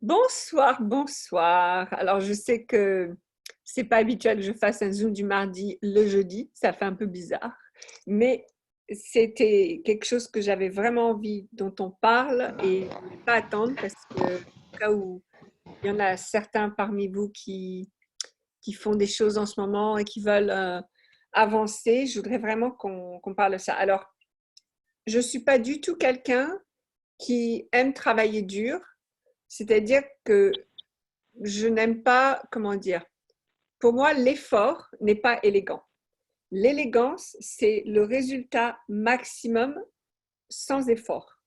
Bonsoir, bonsoir. Alors, je sais que c'est pas habituel que je fasse un Zoom du mardi le jeudi, ça fait un peu bizarre, mais c'était quelque chose que j'avais vraiment envie dont on parle et je ne voulais pas attendre parce que au cas où il y en a certains parmi vous qui font des choses en ce moment et qui veulent avancer, je voudrais vraiment qu'on parle de ça. Alors, je ne suis pas du tout quelqu'un qui aime travailler dur, c'est-à-dire que je n'aime pas, comment dire, pour moi, l'effort n'est pas élégant. L'élégance, c'est le résultat maximum sans effort.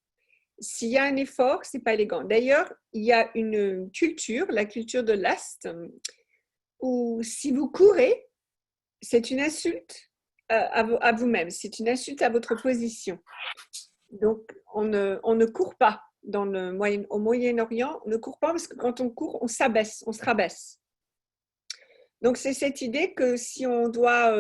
S'il y a un effort, c'est pas élégant. D'ailleurs, il y a une culture, la culture de l'Est, où si vous courez, c'est une insulte à vous-même, c'est une insulte à votre position. Donc, on ne court pas au Moyen-Orient, on ne court pas parce que quand on court, on s'abaisse, on se rabaisse. Donc, c'est cette idée que si on doit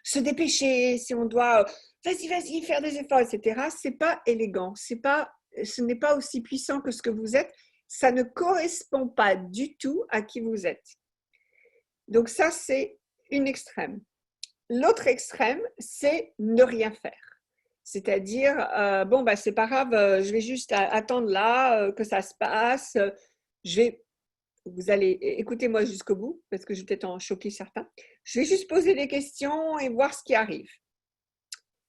se dépêcher, si on doit vas-y, vas-y, faire des efforts, etc., c'est pas élégant, ce n'est pas aussi puissant que ce que vous êtes, ça ne correspond pas du tout à qui vous êtes. Donc, ça, c'est une extrême. L'autre extrême, c'est ne rien faire. C'est-à-dire, bon, bah, c'est pas grave, je vais juste attendre là que ça se passe, je vais vous allez écouter-moi jusqu'au bout, parce que je vais peut-être en choquer certains. Je vais juste poser des questions et voir ce qui arrive.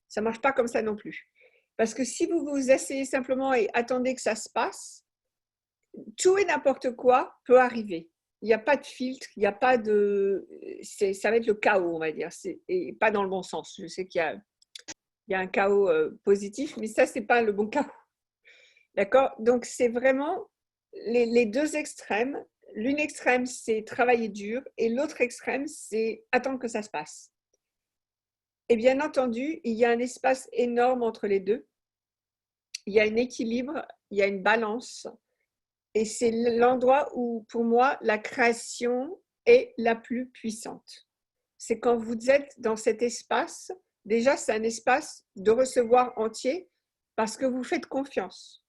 Ça ne marche pas comme ça non plus. Parce que si vous vous asseyez simplement et attendez que ça se passe, tout et n'importe quoi peut arriver. Il n'y a pas de filtre, il n'y a pas de… Ça va être le chaos, on va dire, et pas dans le bon sens. Je sais qu'il y a un chaos positif, mais ça, ce n'est pas le bon chaos. D'accord? Donc, c'est vraiment les deux extrêmes. L'une extrême, c'est travailler dur et l'autre extrême, c'est attendre que ça se passe. Et bien entendu, il y a un espace énorme entre les deux. Il y a un équilibre, il y a une balance. Et c'est l'endroit où, pour moi, la création est la plus puissante. C'est quand vous êtes dans cet espace, déjà, c'est un espace de recevoir entier parce que vous faites confiance.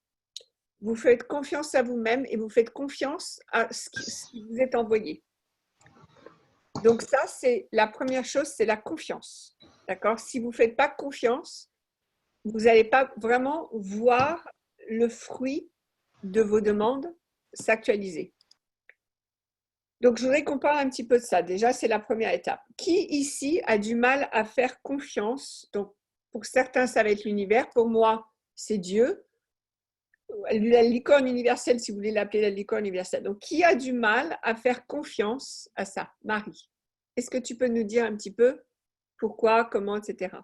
Vous faites confiance à vous-même et vous faites confiance à ce qui vous est envoyé. Donc ça, c'est la première chose, c'est la confiance. D'accord? Si vous ne faites pas confiance, vous n'allez pas vraiment voir le fruit de vos demandes s'actualiser. Donc, je voudrais qu'on parle un petit peu de ça. Déjà, c'est la première étape. Qui ici a du mal à faire confiance? Donc, pour certains, ça va être l'univers. Pour moi, c'est Dieu. La licorne universelle, si vous voulez l'appeler la licorne universelle. Donc, qui a du mal à faire confiance à ça? Marie, est-ce que tu peux nous dire un petit peu pourquoi, comment, etc.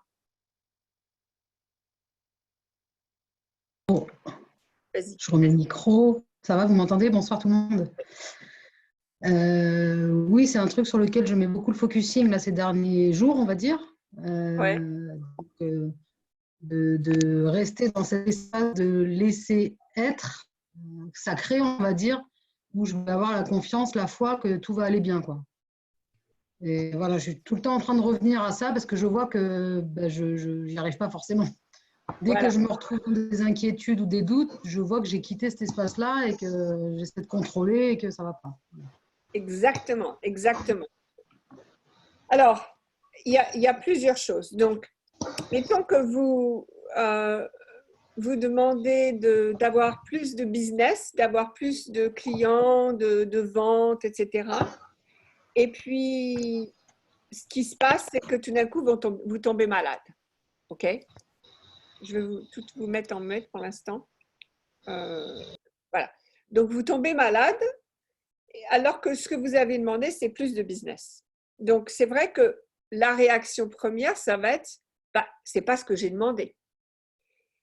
Bon, Vas-y. je remets le micro. Ça va, vous m'entendez? Bonsoir tout le monde. Oui, c'est un truc sur lequel je mets beaucoup le focusing là, ces derniers jours, on va dire. Ouais, Donc, de rester dans cet espace de laisser être sacré, on va dire, où je vais avoir la confiance, la foi que tout va aller bien, quoi. Et voilà, je suis tout le temps en train de revenir à ça parce que je vois que ben, je n'y arrive pas forcément. Dès que voilà. je me retrouve dans des inquiétudes ou des doutes, je vois que j'ai quitté cet espace-là et que j'essaie de contrôler et que ça ne va pas. Exactement, exactement. Alors, il y a plusieurs choses. Donc, mettons que vous demandez d'avoir plus de business, d'avoir plus de clients, de ventes, etc. Et puis, ce qui se passe, c'est que tout d'un coup, vous tombez malade. OK? Je vais tout vous mettre en mute pour l'instant. Voilà. Donc, vous tombez malade alors que ce que vous avez demandé, c'est plus de business. Donc, c'est vrai que la réaction première, ça va être, bah, c'est pas ce que j'ai demandé.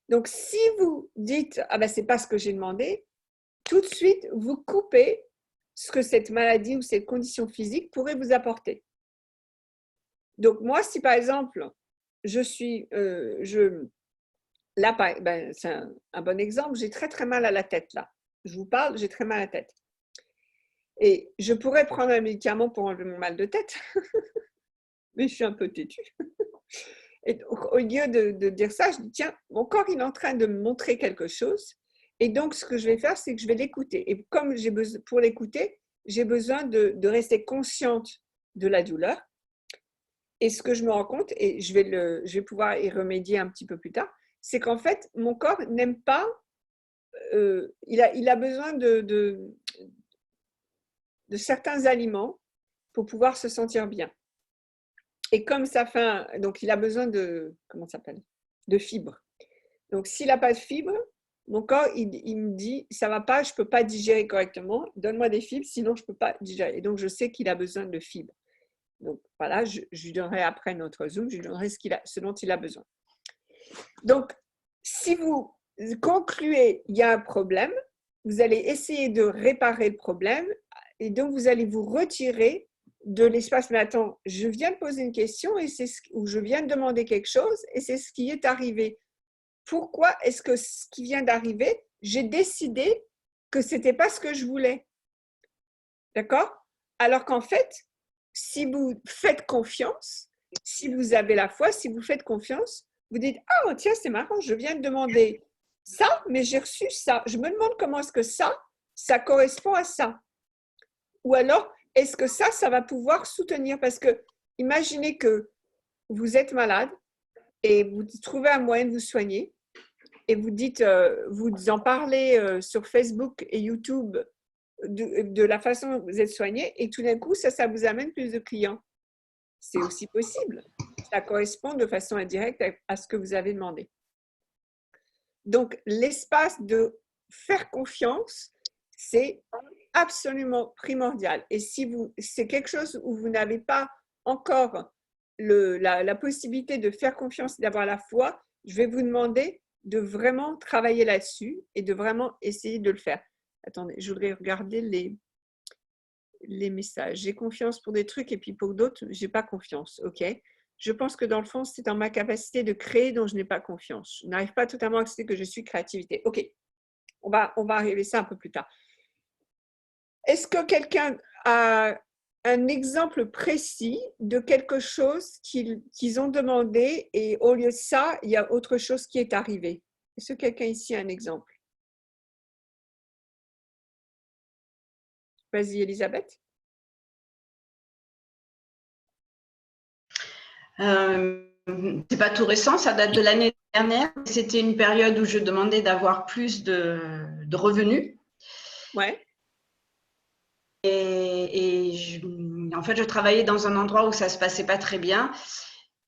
Donc, si vous dites, ah ben, c'est pas ce que j'ai demandé, tout de suite, vous coupez ce que cette maladie ou cette condition physique pourrait vous apporter. Donc, moi, si par exemple, là, ben, c'est un bon exemple, j'ai très très mal à la tête là. Je vous parle, j'ai très mal à la tête. Et je pourrais prendre un médicament pour enlever mon mal de tête, mais je suis un peu têtue. Et donc, au lieu de dire ça, je dis, tiens, mon corps, il est en train de me montrer quelque chose. Et donc, ce que je vais faire, c'est que je vais l'écouter. Et comme pour l'écouter, j'ai besoin de rester consciente de la douleur. Et ce que je me rends compte, et je vais pouvoir y remédier un petit peu plus tard, c'est qu'en fait, mon corps n'aime pas, il a besoin de certains aliments pour pouvoir se sentir bien. Et comme ça fait, donc il a besoin comment ça s'appelle, de fibres. Donc s'il n'a pas de fibres, mon corps, il me dit, ça ne va pas, je ne peux pas digérer correctement, donne-moi des fibres, sinon je ne peux pas digérer. Et donc je sais qu'il a besoin de fibres. Donc voilà, je lui donnerai après notre Zoom, je lui donnerai ce dont il a besoin. Donc, si vous concluez, il y a un problème, vous allez essayer de réparer le problème et donc vous allez vous retirer de l'espace. Mais attends, je viens de poser une question ou je viens de demander quelque chose et c'est ce qui est arrivé. Pourquoi est-ce que ce qui vient d'arriver, j'ai décidé que ce n'était pas ce que je voulais? D'accord? Alors qu'en fait, si vous faites confiance, si vous avez la foi, si vous faites confiance, vous dites « Ah, oh, tiens, c'est marrant, je viens de demander ça, mais j'ai reçu ça. Je me demande comment est-ce que ça correspond à ça. » Ou alors, est-ce que ça va pouvoir soutenir? Parce que imaginez que vous êtes malade et vous trouvez un moyen de vous soigner et vous dites, vous en parlez sur Facebook et YouTube de la façon dont vous êtes soigné et tout d'un coup, ça vous amène plus de clients. C'est aussi possible. Ça correspond de façon indirecte à ce que vous avez demandé. Donc, l'espace de faire confiance, c'est absolument primordial. Et si c'est quelque chose où vous n'avez pas encore la possibilité de faire confiance et d'avoir la foi, je vais vous demander de vraiment travailler là-dessus et de vraiment essayer de le faire. Attendez, je voudrais regarder les messages. J'ai confiance pour des trucs et puis pour d'autres, je n'ai pas confiance. OK? Je pense que dans le fond, c'est dans ma capacité de créer dont je n'ai pas confiance. Je n'arrive pas totalement à accepter que je suis créativité. OK, on va arriver à ça un peu plus tard. Est-ce que quelqu'un a un exemple précis de quelque chose qu'ils ont demandé et au lieu de ça, il y a autre chose qui est arrivé? Est-ce que quelqu'un ici a un exemple? Vas-y, Elisabeth. C'est pas tout récent, ça date de l'année dernière. C'était une période où je demandais d'avoir plus de revenus. Ouais. En fait, je travaillais dans un endroit où ça se passait pas très bien.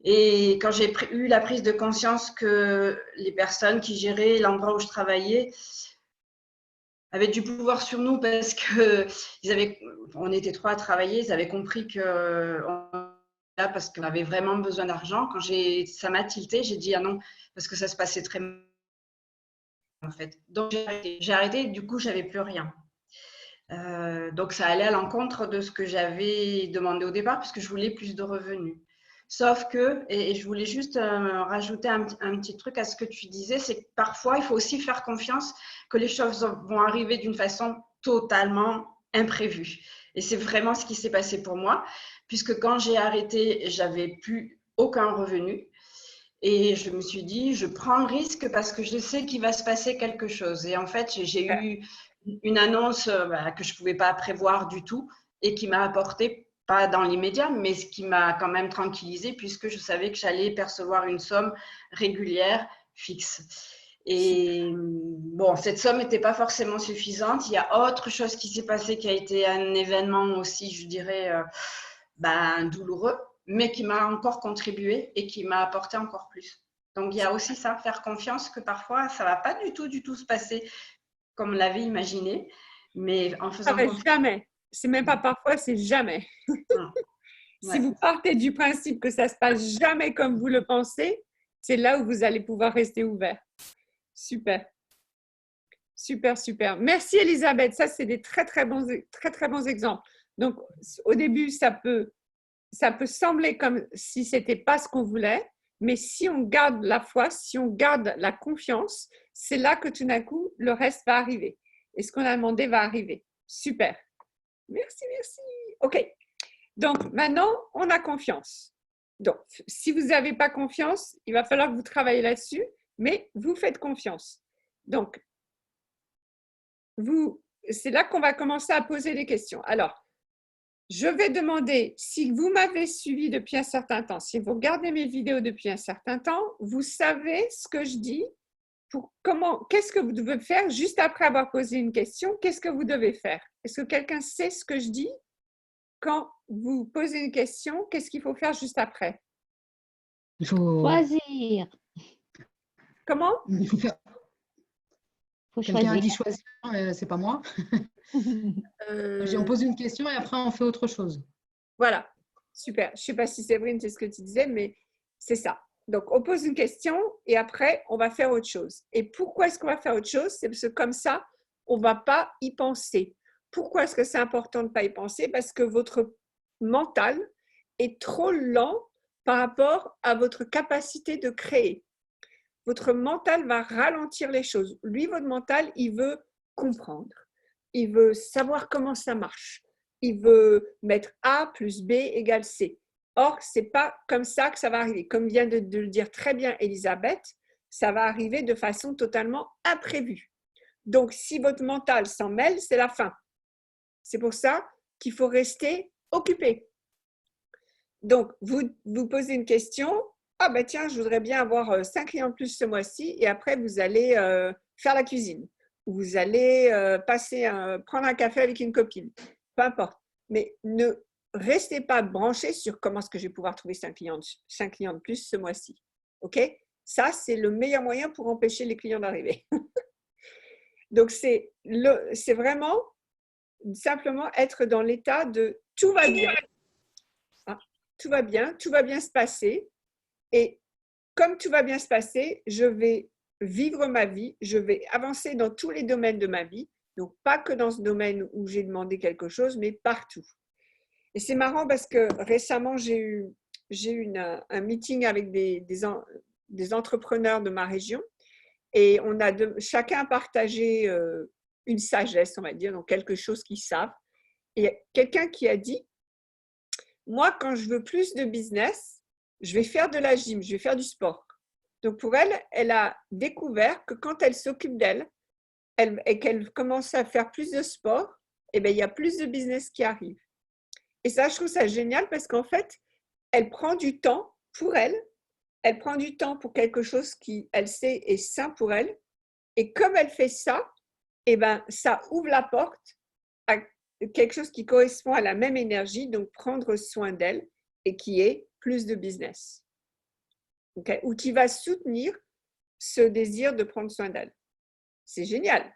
Et quand j'ai eu la prise de conscience que les personnes qui géraient l'endroit où je travaillais avaient du pouvoir sur nous parce que on était trois à travailler, ils avaient compris que là parce qu'on avait vraiment besoin d'argent. Quand ça m'a tilté, j'ai dit ah non parce que ça se passait très mal en fait. Donc j'ai arrêté. Du coup, j'avais plus rien. Donc ça allait à l'encontre de ce que j'avais demandé au départ parce que je voulais plus de revenus. Sauf que, et je voulais juste rajouter un petit truc à ce que tu disais, c'est que parfois il faut aussi faire confiance que les choses vont arriver d'une façon totalement imprévue. Et c'est vraiment ce qui s'est passé pour moi, puisque quand j'ai arrêté, j'avais plus aucun revenu. Et je me suis dit, je prends le risque parce que je sais qu'il va se passer quelque chose. Et en fait, j'ai eu une annonce que je ne pouvais pas prévoir du tout et qui m'a apporté, pas dans l'immédiat, mais ce qui m'a quand même tranquillisée puisque je savais que j'allais percevoir une somme régulière, fixe. Et bon, cette somme n'était pas forcément suffisante. Il y a autre chose qui s'est passé qui a été un événement aussi, je dirais, douloureux, mais qui m'a encore contribué et qui m'a apporté encore plus. Donc, il y a aussi ça, faire confiance que parfois, ça ne va pas du tout se passer comme on l'avait imaginé, mais en faisant confiance. Jamais. C'est même pas parfois, c'est jamais. Si vous partez du principe que ça se passe jamais comme vous le pensez, c'est là où vous allez pouvoir rester ouvert. Super. Super, super. Merci Elisabeth. Ça, c'est des très, très bons exemples. Donc, au début, ça peut sembler comme si ce n'était pas ce qu'on voulait, mais si on garde la foi, si on garde la confiance, c'est là que tout d'un coup, le reste va arriver. Et ce qu'on a demandé va arriver. Super. Merci, merci. OK. Donc, maintenant, on a confiance. Donc, si vous n'avez pas confiance, il va falloir que vous travaillez là-dessus, mais vous faites confiance. Donc, c'est là qu'on va commencer à poser des questions. Alors, je vais demander, si vous m'avez suivi depuis un certain temps, si vous regardez mes vidéos depuis un certain temps, vous savez ce que je dis, qu'est-ce que vous devez faire juste après avoir posé une question, qu'est-ce que vous devez faire? Est-ce que quelqu'un sait ce que je dis? Quand vous posez une question, qu'est-ce qu'il faut faire juste après? Il faut Choisir. Comment? Il faut faire. Faut Quelqu'un a choisir. dit choisir, c'est pas moi. On pose une question et après on fait autre chose. Voilà, super. Je ne sais pas si Séverine, c'est ce que tu disais, mais c'est ça. Donc, on pose une question et après, on va faire autre chose. Et pourquoi est-ce qu'on va faire autre chose? C'est parce que comme ça, on ne va pas y penser. Pourquoi est-ce que c'est important de ne pas y penser? Parce que votre mental est trop lent par rapport à votre capacité de créer. Votre mental va ralentir les choses. Lui, votre mental, il veut comprendre. Il veut savoir comment ça marche. Il veut mettre A plus B égale C. Or, ce n'est pas comme ça que ça va arriver. Comme vient de le dire très bien Elisabeth, ça va arriver de façon totalement imprévue. Donc, si votre mental s'en mêle, c'est la fin. C'est pour ça qu'il faut rester occupé. Donc, vous posez une question. Ah ben tiens, je voudrais bien avoir 5 clients de plus ce mois-ci. Et après, vous allez faire la cuisine. Ou vous allez prendre un café avec une copine. Peu importe. Mais ne restez pas branché sur comment est-ce que je vais pouvoir trouver 5 clients de plus ce mois-ci. OK? Ça, c'est le meilleur moyen pour empêcher les clients d'arriver. Donc, c'est vraiment simplement être dans l'état de tout va bien. Ah, tout va bien se passer. Et comme tout va bien se passer, je vais vivre ma vie, je vais avancer dans tous les domaines de ma vie. Donc, pas que dans ce domaine où j'ai demandé quelque chose, mais partout. Et c'est marrant parce que récemment, j'ai eu un meeting avec des entrepreneurs de ma région et chacun a partagé une sagesse, on va dire, donc quelque chose qu'ils savent. Et quelqu'un qui a dit, moi, quand je veux plus de business, je vais faire de la gym, je vais faire du sport. Donc, pour elle, elle a découvert que quand elle s'occupe d'elle et qu'elle commence à faire plus de sport, eh bien, il y a plus de business qui arrive. Et ça, je trouve ça génial parce qu'en fait, elle prend du temps pour elle, elle prend du temps pour quelque chose qui, elle sait, est sain pour elle. Et comme elle fait ça, eh bien, ça ouvre la porte à quelque chose qui correspond à la même énergie, donc prendre soin d'elle et qui est plus de business. Okay? Ou qui va soutenir ce désir de prendre soin d'elle. C'est génial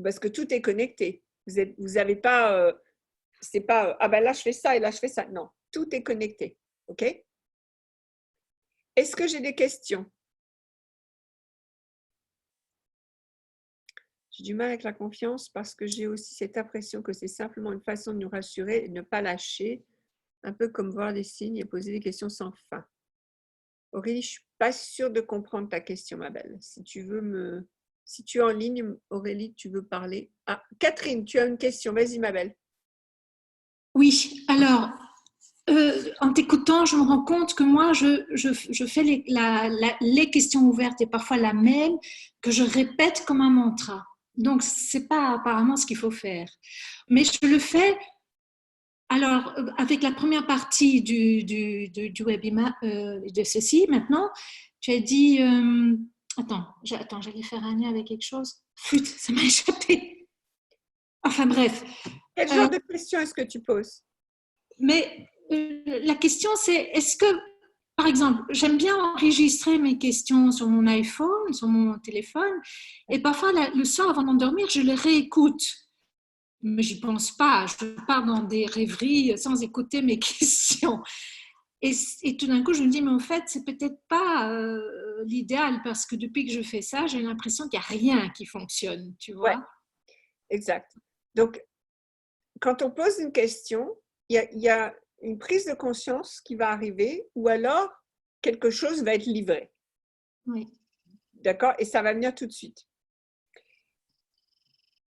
parce que tout est connecté. Vous n'avez pas, c'est pas, ah ben là je fais ça et là je fais ça. Non, tout est connecté. OK? Est-ce que j'ai des questions? J'ai du mal avec la confiance parce que j'ai aussi cette impression que c'est simplement une façon de nous rassurer et de ne pas lâcher, un peu comme voir des signes et poser des questions sans fin. Aurélie, je ne suis pas sûre de comprendre ta question, ma belle. Si tu es en ligne, Aurélie, tu veux parler. Ah, Catherine, tu as une question. Vas-y, ma belle. Oui, alors, en t'écoutant, je me rends compte que moi, je fais les questions ouvertes et parfois la même, que je répète comme un mantra. Donc, ce n'est pas apparemment ce qu'il faut faire. Mais je le fais, alors, avec la première partie du webinaire, de ceci, maintenant, tu as dit… Attends, j'allais faire un lien avec quelque chose. Flûte, ça m'a échappé. Enfin, bref. Quel genre de question est-ce que tu poses? Mais la question, c'est, est-ce que, par exemple, j'aime bien enregistrer mes questions sur mon iPhone, sur mon téléphone, et parfois, le soir, avant d'endormir, je les réécoute. Mais je n'y pense pas, je pars dans des rêveries sans écouter mes questions. Et tout d'un coup, je me dis, mais en fait, c'est peut-être pas l'idéal, parce que depuis que je fais ça, j'ai l'impression qu'il n'y a rien qui fonctionne, tu vois? Ouais, exact. Donc, quand on pose une question, il y a une prise de conscience qui va arriver ou alors quelque chose va être livré. Oui. D'accord? Et ça va venir tout de suite.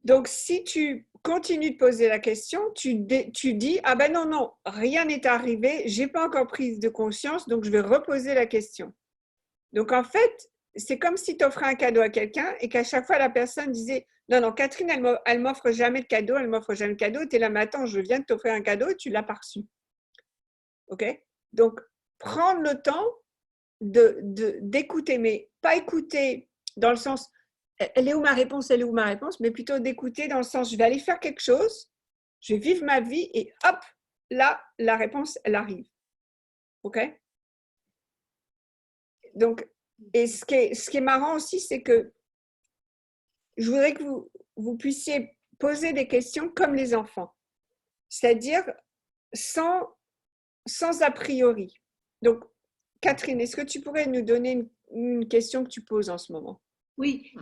Donc, si tu continues de poser la question, tu dis, ah ben non, rien n'est arrivé, je n'ai pas encore prise de conscience, donc je vais reposer la question. Donc, en fait, c'est comme si tu offrais un cadeau à quelqu'un et qu'à chaque fois, la personne disait, Non, non, Catherine, elle m'offre jamais de cadeau, elle m'offre jamais de cadeau. Tu es là, mais attends, je viens de t'offrir un cadeau et tu l'as pas reçu. OK? Donc, prendre le temps d'écouter, mais pas écouter dans le sens, elle est où ma réponse, elle est où ma réponse, mais plutôt d'écouter dans le sens, je vais aller faire quelque chose, je vais vivre ma vie et hop, là, la réponse, elle arrive. OK? Donc, et ce qui est marrant aussi, c'est que je voudrais que vous puissiez poser des questions comme les enfants, c'est-à-dire sans a priori. Donc, Catherine, est-ce que tu pourrais nous donner une question que tu poses en ce moment? Oui,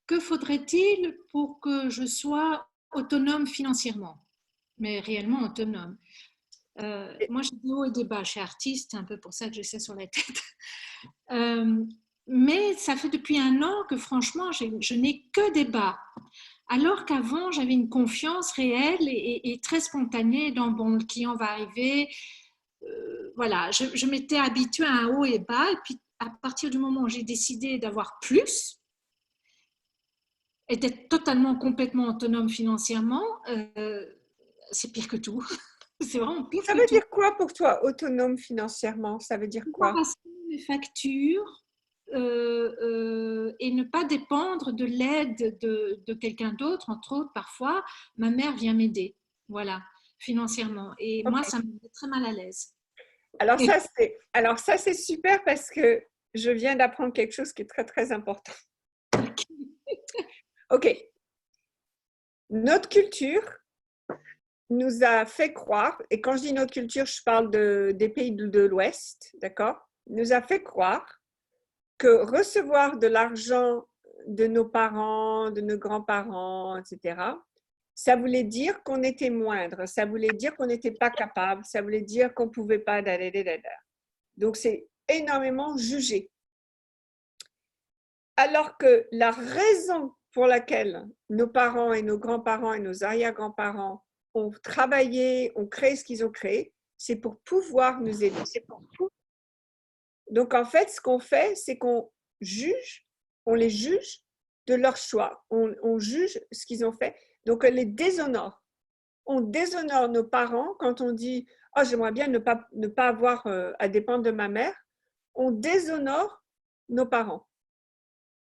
que faudrait-il pour que je sois autonome financièrement, mais réellement autonome? Moi, j'ai des hauts et des bas. Je suis artiste, c'est un peu pour ça que j'ai ça sur la tête. Mais ça fait depuis un an que franchement, je n'ai que des bas. Alors qu'avant, j'avais une confiance réelle et très spontanée dans bon, le client va arriver. Voilà, je m'étais habituée à un haut et bas. Et puis, à partir du moment où j'ai décidé d'avoir plus et d'être totalement, complètement autonome financièrement, c'est pire que tout. C'est vraiment pire Ça que veut tout. dire quoi pour toi, autonome financièrement? Ça veut dire quoi? Passer mes factures et ne pas dépendre de l'aide de quelqu'un d'autre, entre autres, parfois, ma mère vient m'aider, voilà, financièrement. Et moi, Ok. ça me met très mal à l'aise. Alors ça, c'est super parce que je viens d'apprendre quelque chose qui est très, très important. OK. Notre culture nous a fait croire, et quand je dis notre culture, je parle des pays de l'Ouest, d'accord? Nous a fait croire que recevoir de l'argent de nos parents, de nos grands-parents, etc., ça voulait dire qu'on était moindre, ça voulait dire qu'on n'était pas capable, ça voulait dire qu'on ne pouvait pas. Donc, c'est énormément jugé. Alors que la raison pour laquelle nos parents et nos grands-parents et nos arrière-grands-parents ont travaillé, ont créé ce qu'ils ont créé, c'est pour pouvoir nous aider. Donc, en fait, ce qu'on fait, c'est qu'on juge, on les juge de leur choix. On juge ce qu'ils ont fait. Donc, on les déshonore. On déshonore nos parents quand on dit « Oh, j'aimerais bien ne pas avoir à dépendre de ma mère ». On déshonore nos parents.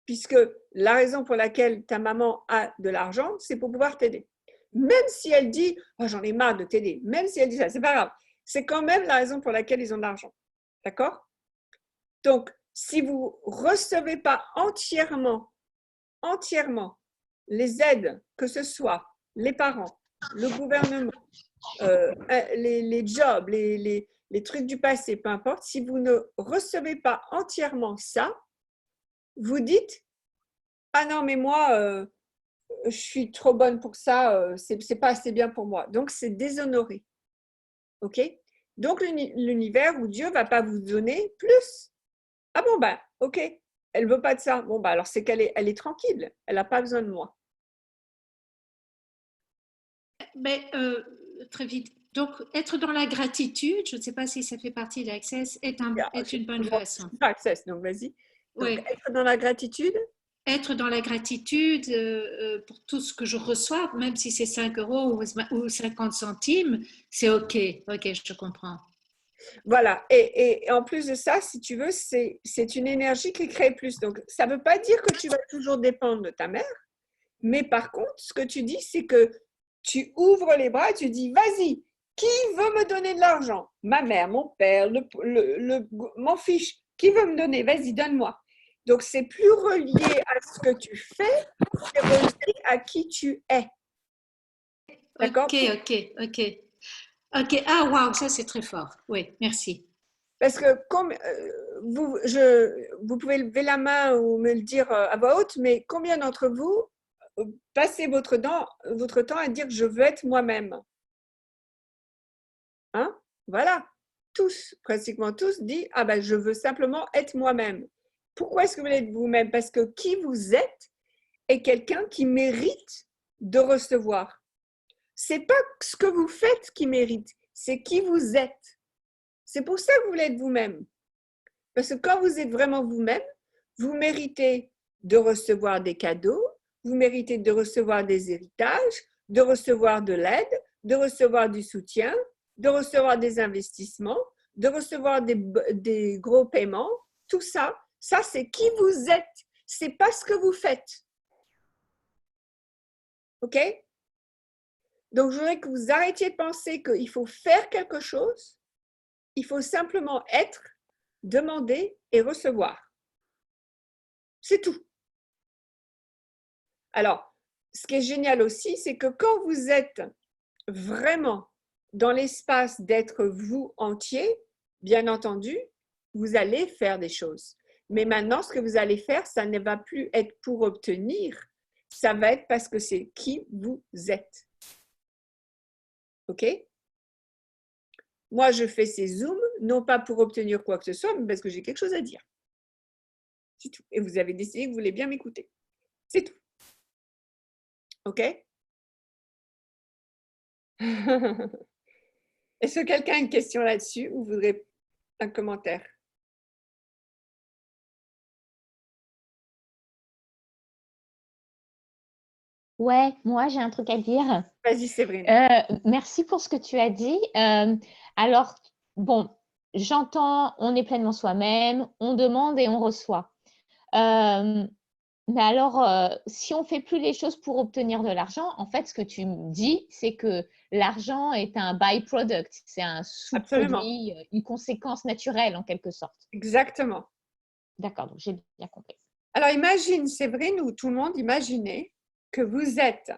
Puisque la raison pour laquelle ta maman a de l'argent, c'est pour pouvoir t'aider. Même si elle dit « Oh, j'en ai marre de t'aider », même si elle dit ça, c'est pas grave. C'est quand même la raison pour laquelle ils ont de l'argent. D'accord? Donc, si vous ne recevez pas entièrement les aides, que ce soit les parents, le gouvernement, les jobs, les trucs du passé, peu importe, si vous ne recevez pas entièrement ça, vous dites « Ah non, mais moi, je suis trop bonne pour ça, c'est pas assez bien pour moi. » Donc, c'est déshonoré. OK? Donc, l'univers ou Dieu ne va pas vous donner plus. Ah bon, ben, ok, elle veut pas de ça. Bon, ben, alors c'est elle est tranquille, elle n'a pas besoin de moi. Mais très vite. Donc, être dans la gratitude, je ne sais pas si ça fait partie d'Access, est une bonne façon. Access, donc vas-y. Donc, Oui. être dans la gratitude. Être dans la gratitude pour tout ce que je reçois, même si c'est 5 € ou 50 centimes, c'est OK. OK, je comprends. Voilà. Et en plus de ça, si tu veux, c'est une énergie qui crée plus. Donc, ça ne veut pas dire que tu vas toujours dépendre de ta mère. Mais par contre, ce que tu dis, c'est que tu ouvres les bras et tu dis, vas-y, qui veut me donner de l'argent? Ma mère, mon père, mon fiche, qui veut me donner? Vas-y, donne-moi. Donc, c'est plus relié à ce que tu fais, c'est relié à qui tu es. D'accord? OK. Ah, waouh, ça c'est très fort. Oui, merci. Parce que comme vous pouvez lever la main ou me le dire à voix haute, mais combien d'entre vous passez votre temps à dire je veux être moi-même? Hein? Voilà. Tous, pratiquement tous, disent ah ben je veux simplement être moi-même. Pourquoi est-ce que vous voulez être vous-même? Parce que qui vous êtes est quelqu'un qui mérite de recevoir. C'est pas ce que vous faites qui mérite, c'est qui vous êtes. C'est pour ça que vous voulez être vous-même. Parce que quand vous êtes vraiment vous-même, vous méritez de recevoir des cadeaux, vous méritez de recevoir des héritages, de recevoir de l'aide, de recevoir du soutien, de recevoir des investissements, de recevoir des gros paiements. Tout ça, ça c'est qui vous êtes. C'est pas ce que vous faites. OK? Donc, je voudrais que vous arrêtiez de penser qu'il faut faire quelque chose. Il faut simplement être, demander et recevoir. C'est tout. Alors, ce qui est génial aussi, c'est que quand vous êtes vraiment dans l'espace d'être vous entier, bien entendu, vous allez faire des choses. Mais maintenant, ce que vous allez faire, ça ne va plus être pour obtenir, ça va être parce que c'est qui vous êtes. OK? Moi, je fais ces zooms, non pas pour obtenir quoi que ce soit, mais parce que j'ai quelque chose à dire. C'est tout. Et vous avez décidé que vous voulez bien m'écouter. C'est tout. OK? Est-ce que quelqu'un a une question là-dessus ou voudrait un commentaire? Ouais, moi j'ai un truc à dire. Vas-y, Séverine. Merci pour ce que tu as dit. Alors, bon, j'entends, on est pleinement soi-même, on demande et on reçoit. Mais alors, si on ne fait plus les choses pour obtenir de l'argent, en fait, ce que tu me dis, c'est que l'argent est un byproduct, c'est un sous-produit, une conséquence naturelle en quelque sorte. Exactement. D'accord, donc j'ai bien compris. Alors, imagine, Séverine, ou tout le monde, imaginez que vous êtes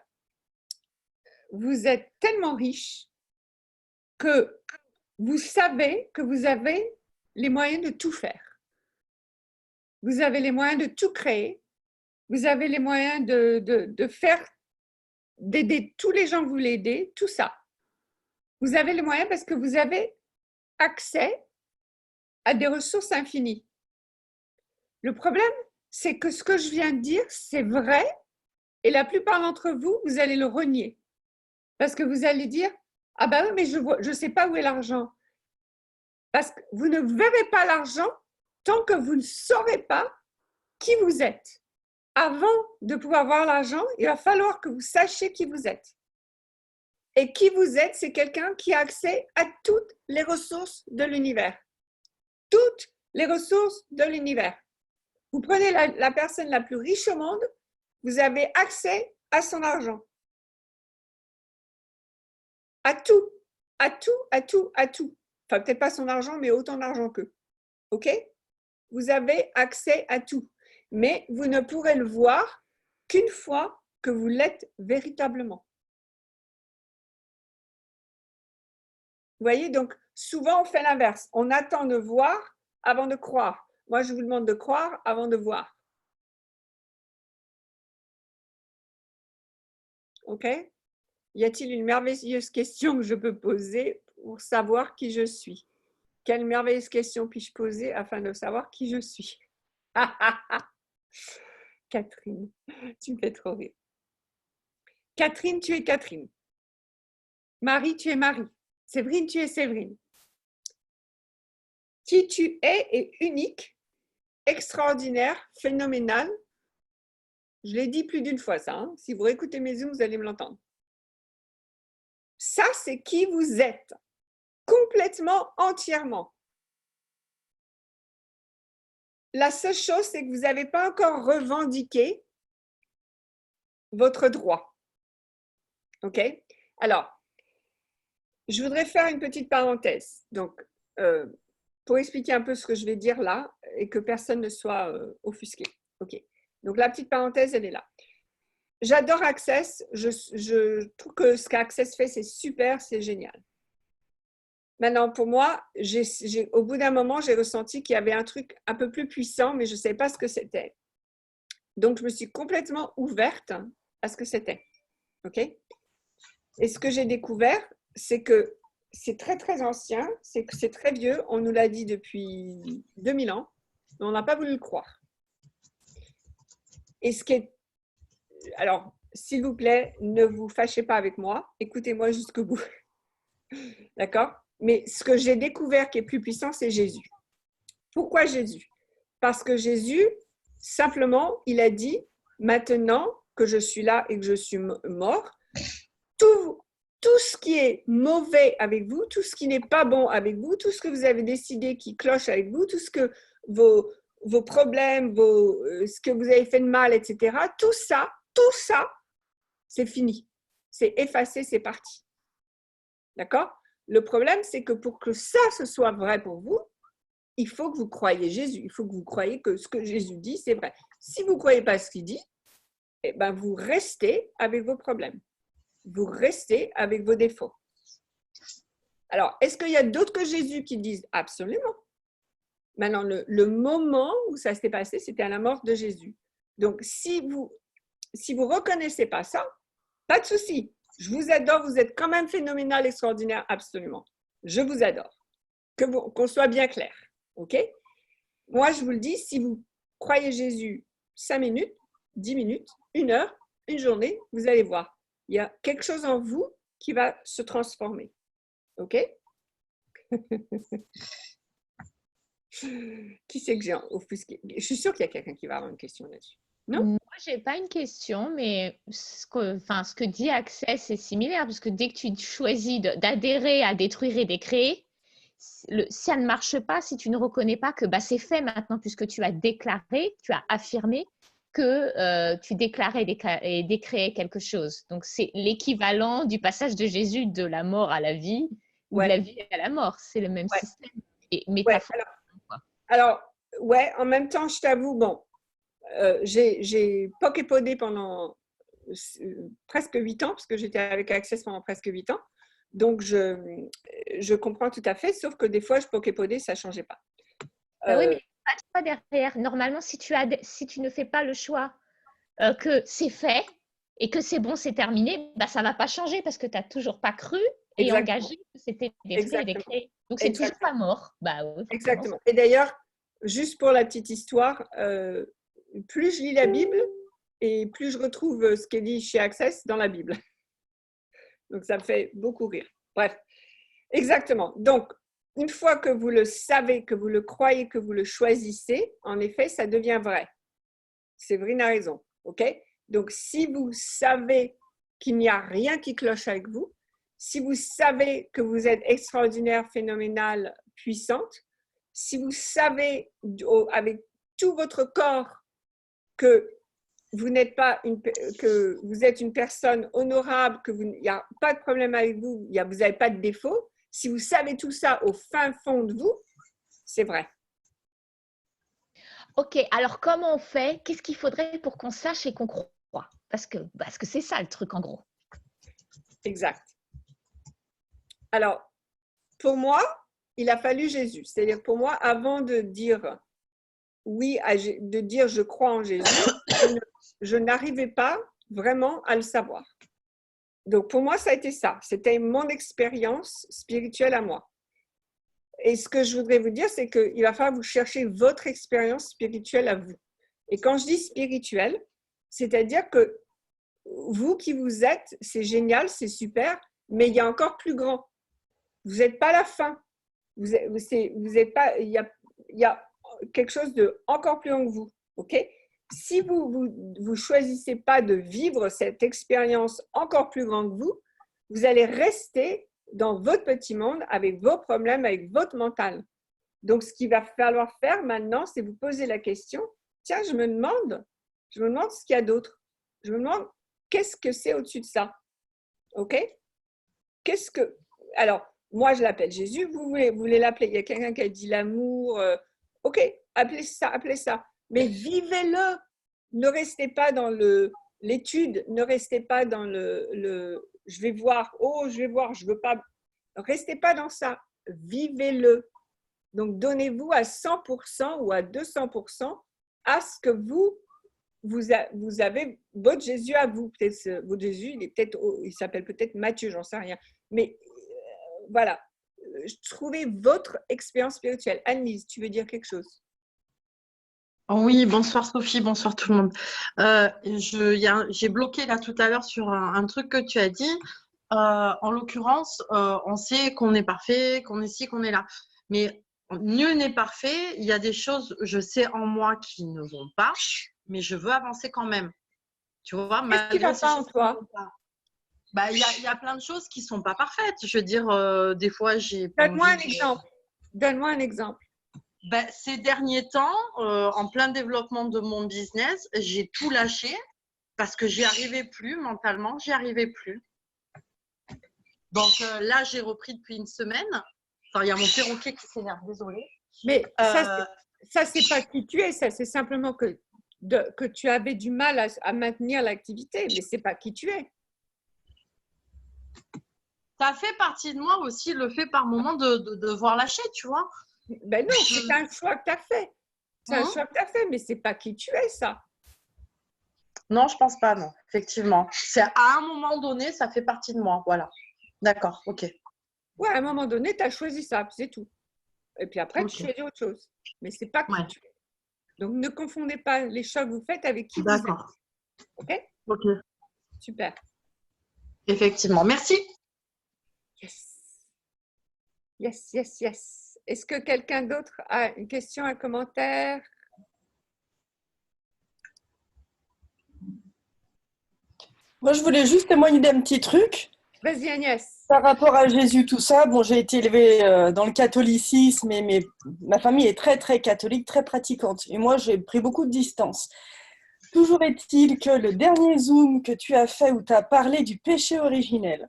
tellement riche que vous savez que vous avez les moyens de tout faire. Vous avez les moyens de tout créer. Vous avez les moyens de faire, d'aider tous les gens que vous voulez aider, tout ça. Vous avez les moyens parce que vous avez accès à des ressources infinies. Le problème, c'est que ce que je viens de dire, c'est vrai, et la plupart d'entre vous, vous allez le renier. Parce que vous allez dire, ah ben oui, mais je ne sais pas où est l'argent. Parce que vous ne verrez pas l'argent tant que vous ne saurez pas qui vous êtes. Avant de pouvoir voir l'argent, il va falloir que vous sachiez qui vous êtes. Et qui vous êtes, c'est quelqu'un qui a accès à toutes les ressources de l'univers. Toutes les ressources de l'univers. Vous prenez la personne la plus riche au monde, vous avez accès à son argent. À tout, à tout, à tout, à tout. Enfin, peut-être pas son argent, mais autant d'argent qu'eux. OK? Vous avez accès à tout. Mais vous ne pourrez le voir qu'une fois que vous l'êtes véritablement. Vous voyez, donc souvent on fait l'inverse. On attend de voir avant de croire. Moi, je vous demande de croire avant de voir. OK? Y a-t-il une merveilleuse question que je peux poser pour savoir qui je suis? Quelle merveilleuse question puis-je poser afin de savoir qui je suis? Catherine, tu me fais trop rire. Catherine, tu es Catherine. Marie, tu es Marie. Séverine, tu es Séverine. Qui tu es est unique, extraordinaire, phénoménal. Je l'ai dit plus d'une fois ça. Hein. Si vous réécoutez mes zooms, vous allez me l'entendre. Ça, c'est qui vous êtes. Complètement, entièrement. La seule chose, c'est que vous n'avez pas encore revendiqué votre droit. OK? Alors, je voudrais faire une petite parenthèse. Donc, pour expliquer un peu ce que je vais dire là et que personne ne soit offusqué. OK. Donc, la petite parenthèse, elle est là. J'adore Access. Je trouve que ce qu'Access fait, c'est super, c'est génial. Maintenant, pour moi, au bout d'un moment, j'ai ressenti qu'il y avait un truc un peu plus puissant, mais je ne savais pas ce que c'était. Donc, je me suis complètement ouverte à ce que c'était. OK? Et ce que j'ai découvert, c'est que c'est très, très ancien, c'est que c'est très vieux. On nous l'a dit depuis 2000 ans, mais on n'a pas voulu le croire. Et ce qui est... Alors, s'il vous plaît, ne vous fâchez pas avec moi. Écoutez-moi jusqu'au bout. D'accord? Mais ce que j'ai découvert qui est plus puissant, c'est Jésus. Pourquoi Jésus? Parce que Jésus, simplement, il a dit, maintenant, que je suis là et que je suis mort, tout ce qui est mauvais avec vous, tout ce qui n'est pas bon avec vous, tout ce que vous avez décidé qui cloche avec vous, tout ce que vos problèmes, ce que vous avez fait de mal, etc., tout ça, c'est fini. C'est effacé, c'est parti. D'accord? Le problème, c'est que pour que ça, ce soit vrai pour vous, il faut que vous croyiez Jésus. Il faut que vous croyiez que ce que Jésus dit, c'est vrai. Si vous ne croyez pas ce qu'il dit, eh ben, vous restez avec vos problèmes. Vous restez avec vos défauts. Alors, est-ce qu'il y a d'autres que Jésus qui disent? Absolument. Maintenant, le moment où ça s'est passé, c'était à la mort de Jésus. Donc, si vous reconnaissez pas ça, pas de souci. Je vous adore, vous êtes quand même phénoménal, extraordinaire, absolument. Je vous adore. Qu'on soit bien clair. OK? Moi, je vous le dis, si vous croyez Jésus 5 minutes, 10 minutes, 1 heure, une journée, vous allez voir. Il y a quelque chose en vous qui va se transformer. OK? Qui c'est que j'ai offusqué? Je suis sûre qu'il y a quelqu'un qui va avoir une question là-dessus. Non? Moi, je n'ai pas une question, mais ce que dit Access, c'est similaire, parce que dès que tu choisis d'adhérer à détruire et décréer, si ça ne marche pas, si tu ne reconnais pas que c'est fait maintenant, puisque tu as déclaré, tu as affirmé que tu déclarais et décréais quelque chose. Donc, c'est l'équivalent du passage de Jésus de la mort à la vie ou de la vie à la mort. C'est le même système. Et métaphoriquement. Alors, en même temps, je t'avoue, j'ai poképodé pendant presque 8 ans, parce que j'étais avec Access pendant presque 8 ans. Donc, je comprends tout à fait, sauf que des fois, je poképodais, ça ne changeait pas. Oui, mais pas derrière. Normalement, si tu ne fais pas le choix que c'est fait et que c'est bon, c'est terminé, ça ne va pas changer parce que tu n'as toujours pas cru et engagé que c'était détruit et décréé. Donc, c'est toujours pas mort. Oui, exactement. Et d'ailleurs, juste pour la petite histoire, plus je lis la Bible et plus je retrouve ce qui est dit chez Access dans la Bible. Donc, ça me fait beaucoup rire. Bref, exactement. Donc, une fois que vous le savez, que vous le croyez, que vous le choisissez, en effet, ça devient vrai. Séverine a raison. OK? Donc, si vous savez qu'il n'y a rien qui cloche avec vous, si vous savez que vous êtes extraordinaire, phénoménal, puissante, si vous savez avec tout votre corps que vous n'êtes pas que vous êtes une personne honorable, il n'y a pas de problème avec vous, vous n'avez pas de défaut, si vous savez tout ça au fin fond de vous, c'est vrai. Ok, alors comment on fait? Qu'est-ce qu'il faudrait pour qu'on sache et qu'on croit? Parce que c'est ça le truc en gros. Exact. Alors, pour moi, il a fallu Jésus. C'est-à-dire pour moi, avant de dire oui, de dire je crois en Jésus, je n'arrivais pas vraiment à le savoir. Donc pour moi, ça a été ça. C'était mon expérience spirituelle à moi. Et ce que je voudrais vous dire, c'est qu'il va falloir vous chercher votre expérience spirituelle à vous. Et quand je dis spirituelle, c'est-à-dire que vous qui vous êtes, c'est génial, c'est super, mais il y a encore plus grand. Vous n'êtes pas la fin. Vous êtes pas. Il y a quelque chose de encore plus grand que vous. Ok? Si vous choisissez pas de vivre cette expérience encore plus grande que vous allez rester dans votre petit monde avec vos problèmes, avec votre mental. Donc, ce qu'il va falloir faire maintenant, c'est vous poser la question, tiens, je me demande ce qu'il y a d'autre. Je me demande qu'est-ce que c'est au-dessus de ça. OK? Alors, moi, je l'appelle Jésus, vous voulez l'appeler. Il y a quelqu'un qui a dit l'amour. OK, appelez ça. Mais vivez-le. Ne restez pas dans l'étude, ne restez pas dans je vais voir, je veux pas. Restez pas dans ça. Vivez-le. Donc, donnez-vous à 100% ou à 200% à ce que vous avez votre Jésus à vous. Peut-être votre Jésus, il s'appelle peut-être Matthieu, j'en sais rien. Mais voilà, trouvez votre expérience spirituelle. Anne-Lise, tu veux dire quelque chose? Oui, bonsoir Sophie, bonsoir tout le monde. J'ai bloqué là tout à l'heure sur un truc que tu as dit. En l'occurrence, on sait qu'on est parfait, qu'on est ci, qu'on est là. Mais nul n'est parfait. Il y a des choses, je sais en moi qui ne vont pas, mais je veux avancer quand même. Tu vois, Qu'est-ce qui ne malgré va ces pas en choses qui toi? vont pas. Bah, il y a plein de choses qui sont pas parfaites. Je veux dire, des fois, j'ai pas Donne-moi un envie de... exemple. Donne-moi un exemple. Ben, ces derniers temps, en plein développement de mon business, j'ai tout lâché parce que j'y arrivais plus mentalement, j'y arrivais plus. Donc là, j'ai repris depuis une semaine. Enfin, il y a mon perroquet qui s'énerve, désolée. Mais Euh, ça c'est pas qui tu es, ça c'est simplement que tu avais du mal à maintenir l'activité, mais c'est pas qui tu es. Ça fait partie de moi aussi, le fait par moment de devoir lâcher, tu vois. Ben non, c'est un choix que tu as fait. C'est un Hum. choix que tu as fait, mais c'est pas qui tu es, ça. Non, je pense pas, non. Effectivement. C'est à un moment donné, ça fait partie de moi. Voilà. D'accord, ok. Ouais, à un moment donné, tu as choisi ça, c'est tout. Et puis après, tu Ok. choisis autre chose. Mais c'est pas qui Ouais. tu es. Donc, ne confondez pas les choix que vous faites avec qui vous êtes. D'accord. OK? Ok. Super. Effectivement. Merci. Yes. Yes, yes, yes. Est-ce que quelqu'un d'autre a une question, un commentaire? Moi, je voulais juste témoigner d'un petit truc Vas-y, Agnès. par rapport à Jésus, tout ça. Bon, j'ai été élevée dans le catholicisme, mais ma famille est très, très catholique, très pratiquante. Et moi, j'ai pris beaucoup de distance. Toujours est-il que le dernier Zoom que tu as fait où tu as parlé du péché originel,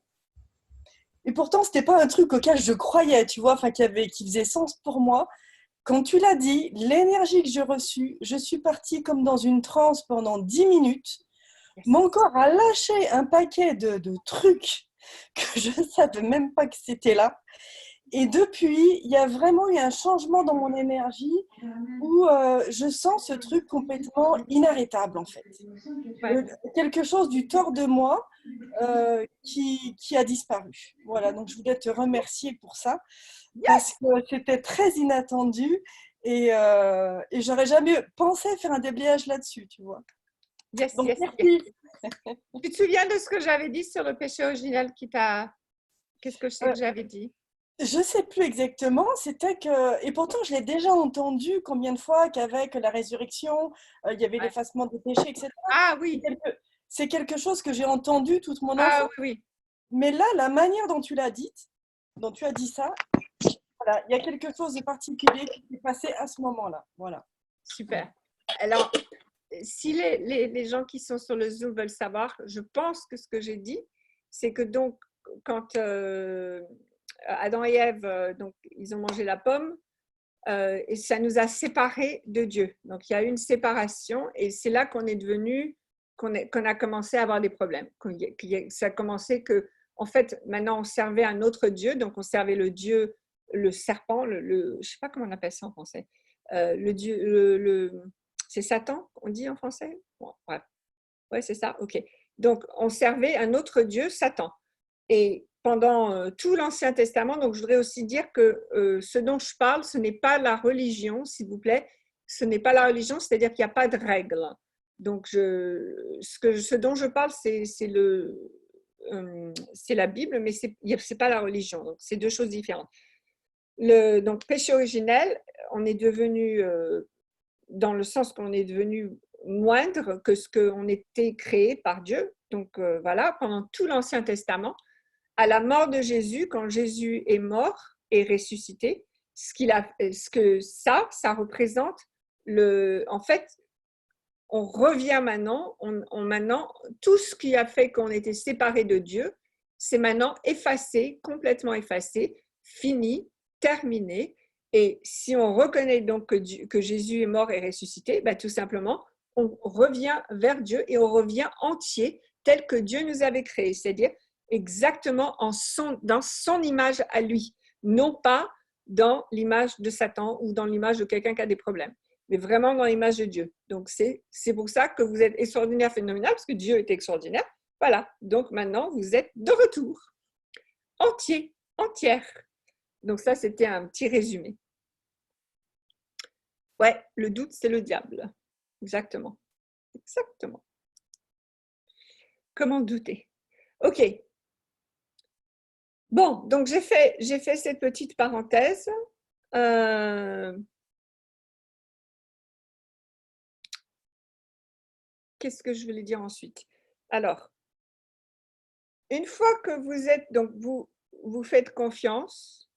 et pourtant, ce n'était pas un truc auquel je croyais, tu vois, enfin, qui faisait sens pour moi. Quand tu l'as dit, l'énergie que j'ai reçue, je suis partie comme dans une transe pendant 10 minutes. Mon corps a lâché un paquet de trucs que je ne savais même pas que c'était là. Et depuis, il y a vraiment eu un changement dans mon énergie où je sens ce truc complètement inarrêtable, en fait. Ouais. Quelque chose du tort de moi qui a disparu. Voilà, donc je voulais te remercier pour ça, parce que c'était très inattendu et j'aurais jamais pensé faire un déblayage là-dessus, tu vois. Yes, Donc, yes, merci. yes. Tu te souviens de ce que j'avais dit sur le péché originel qui t'a... Qu'est-ce que je sais que j'avais dit? Je sais plus exactement, c'était que, et pourtant je l'ai déjà entendu combien de fois qu'avec la résurrection, il y avait Ouais. l'effacement des péchés, etc. Ah C'est oui, c'est quelque chose que j'ai entendu toute mon ah enfance. oui, oui. Mais là, la manière dont tu l'as dite, dont tu as dit ça, voilà, il y a quelque chose de particulier qui s'est passé à ce moment-là. Voilà. Super. Alors, si les gens qui sont sur le Zoom veulent savoir, je pense que ce que j'ai dit, c'est que donc, quand Adam et Ève, donc, ils ont mangé la pomme, et ça nous a séparés de Dieu. Donc, il y a eu une séparation et c'est là qu'on est devenu, qu'on a commencé à avoir des problèmes. Ça a commencé que, en fait, maintenant, on servait un autre Dieu. Donc, on servait le Dieu, le serpent, je ne sais pas comment on appelle ça en français. Le Dieu, c'est Satan, on dit en français? Bon, bref. Ouais, c'est ça, ok. Donc, on servait un autre Dieu, Satan. Et pendant tout l'Ancien Testament, donc je voudrais aussi dire que ce dont je parle, ce n'est pas la religion, s'il vous plaît. Ce n'est pas la religion, c'est-à-dire qu'il n'y a pas de règles. Donc, ce dont je parle, c'est la Bible, mais ce n'est pas la religion. Donc, c'est deux choses différentes. Donc, péché originel, on est devenu, dans le sens qu'on est devenu moindre que ce qu'on était créé par Dieu. Donc, voilà, pendant tout l'Ancien Testament, à la mort de Jésus, quand Jésus est mort et ressuscité, ça représente en fait, on revient maintenant, maintenant, tout ce qui a fait qu'on était séparés de Dieu, c'est maintenant effacé, complètement effacé, fini, terminé. Et si on reconnaît donc que Jésus est mort et ressuscité, ben, tout simplement, on revient vers Dieu et on revient entier tel que Dieu nous avait créé, c'est-à-dire exactement dans son image à lui, non pas dans l'image de Satan ou dans l'image de quelqu'un qui a des problèmes, mais vraiment dans l'image de Dieu. Donc, c'est pour ça que vous êtes extraordinaire, phénoménal, parce que Dieu est extraordinaire. Voilà, donc maintenant, vous êtes de retour, entier, entière. Donc ça, c'était un petit résumé. Ouais, le doute, c'est le diable. Exactement. Exactement. Comment douter? Ok. Bon, donc j'ai fait cette petite parenthèse. qu'est-ce que je voulais dire ensuite? Alors, une fois que vous êtes, donc vous faites confiance,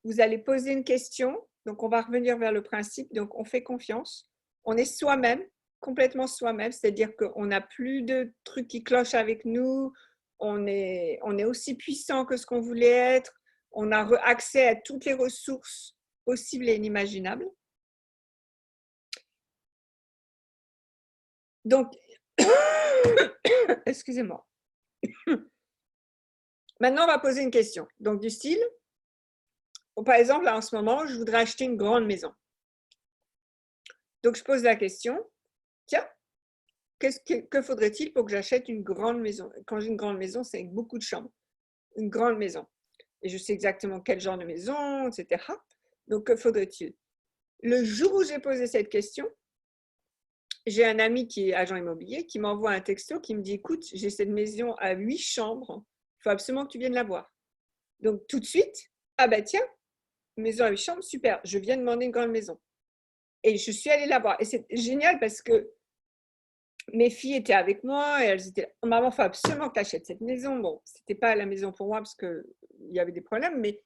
vous allez poser une question, donc on va revenir vers le principe, donc on fait confiance, on est soi-même, complètement soi-même, c'est-à-dire qu'on n'a plus de trucs qui clochent avec nous, on est aussi puissant que ce qu'on voulait être, on a accès à toutes les ressources possibles et inimaginables. Donc, excusez-moi. Maintenant, on va poser une question. Donc, du style, par exemple, là, en ce moment, je voudrais acheter une grande maison. Donc, je pose la question, tiens, que faudrait-il pour que j'achète une grande maison? Quand j'ai une grande maison, c'est avec beaucoup de chambres. Une grande maison. Et je sais exactement quel genre de maison, etc. Donc, que faudrait-il? Le jour où j'ai posé cette question, j'ai un ami qui est agent immobilier qui m'envoie un texto qui me dit, écoute, j'ai cette maison à 8 chambres, il faut absolument que tu viennes la voir. Donc, tout de suite, ah ben tiens, maison à 8 chambres, super, je viens demander une grande maison. Et je suis allée la voir. Et c'est génial parce que mes filles étaient avec moi et elles étaient là, oh, maman, il faut absolument que tu achètes cette maison. Bon, ce n'était pas la maison pour moi parce qu'il y avait des problèmes, mais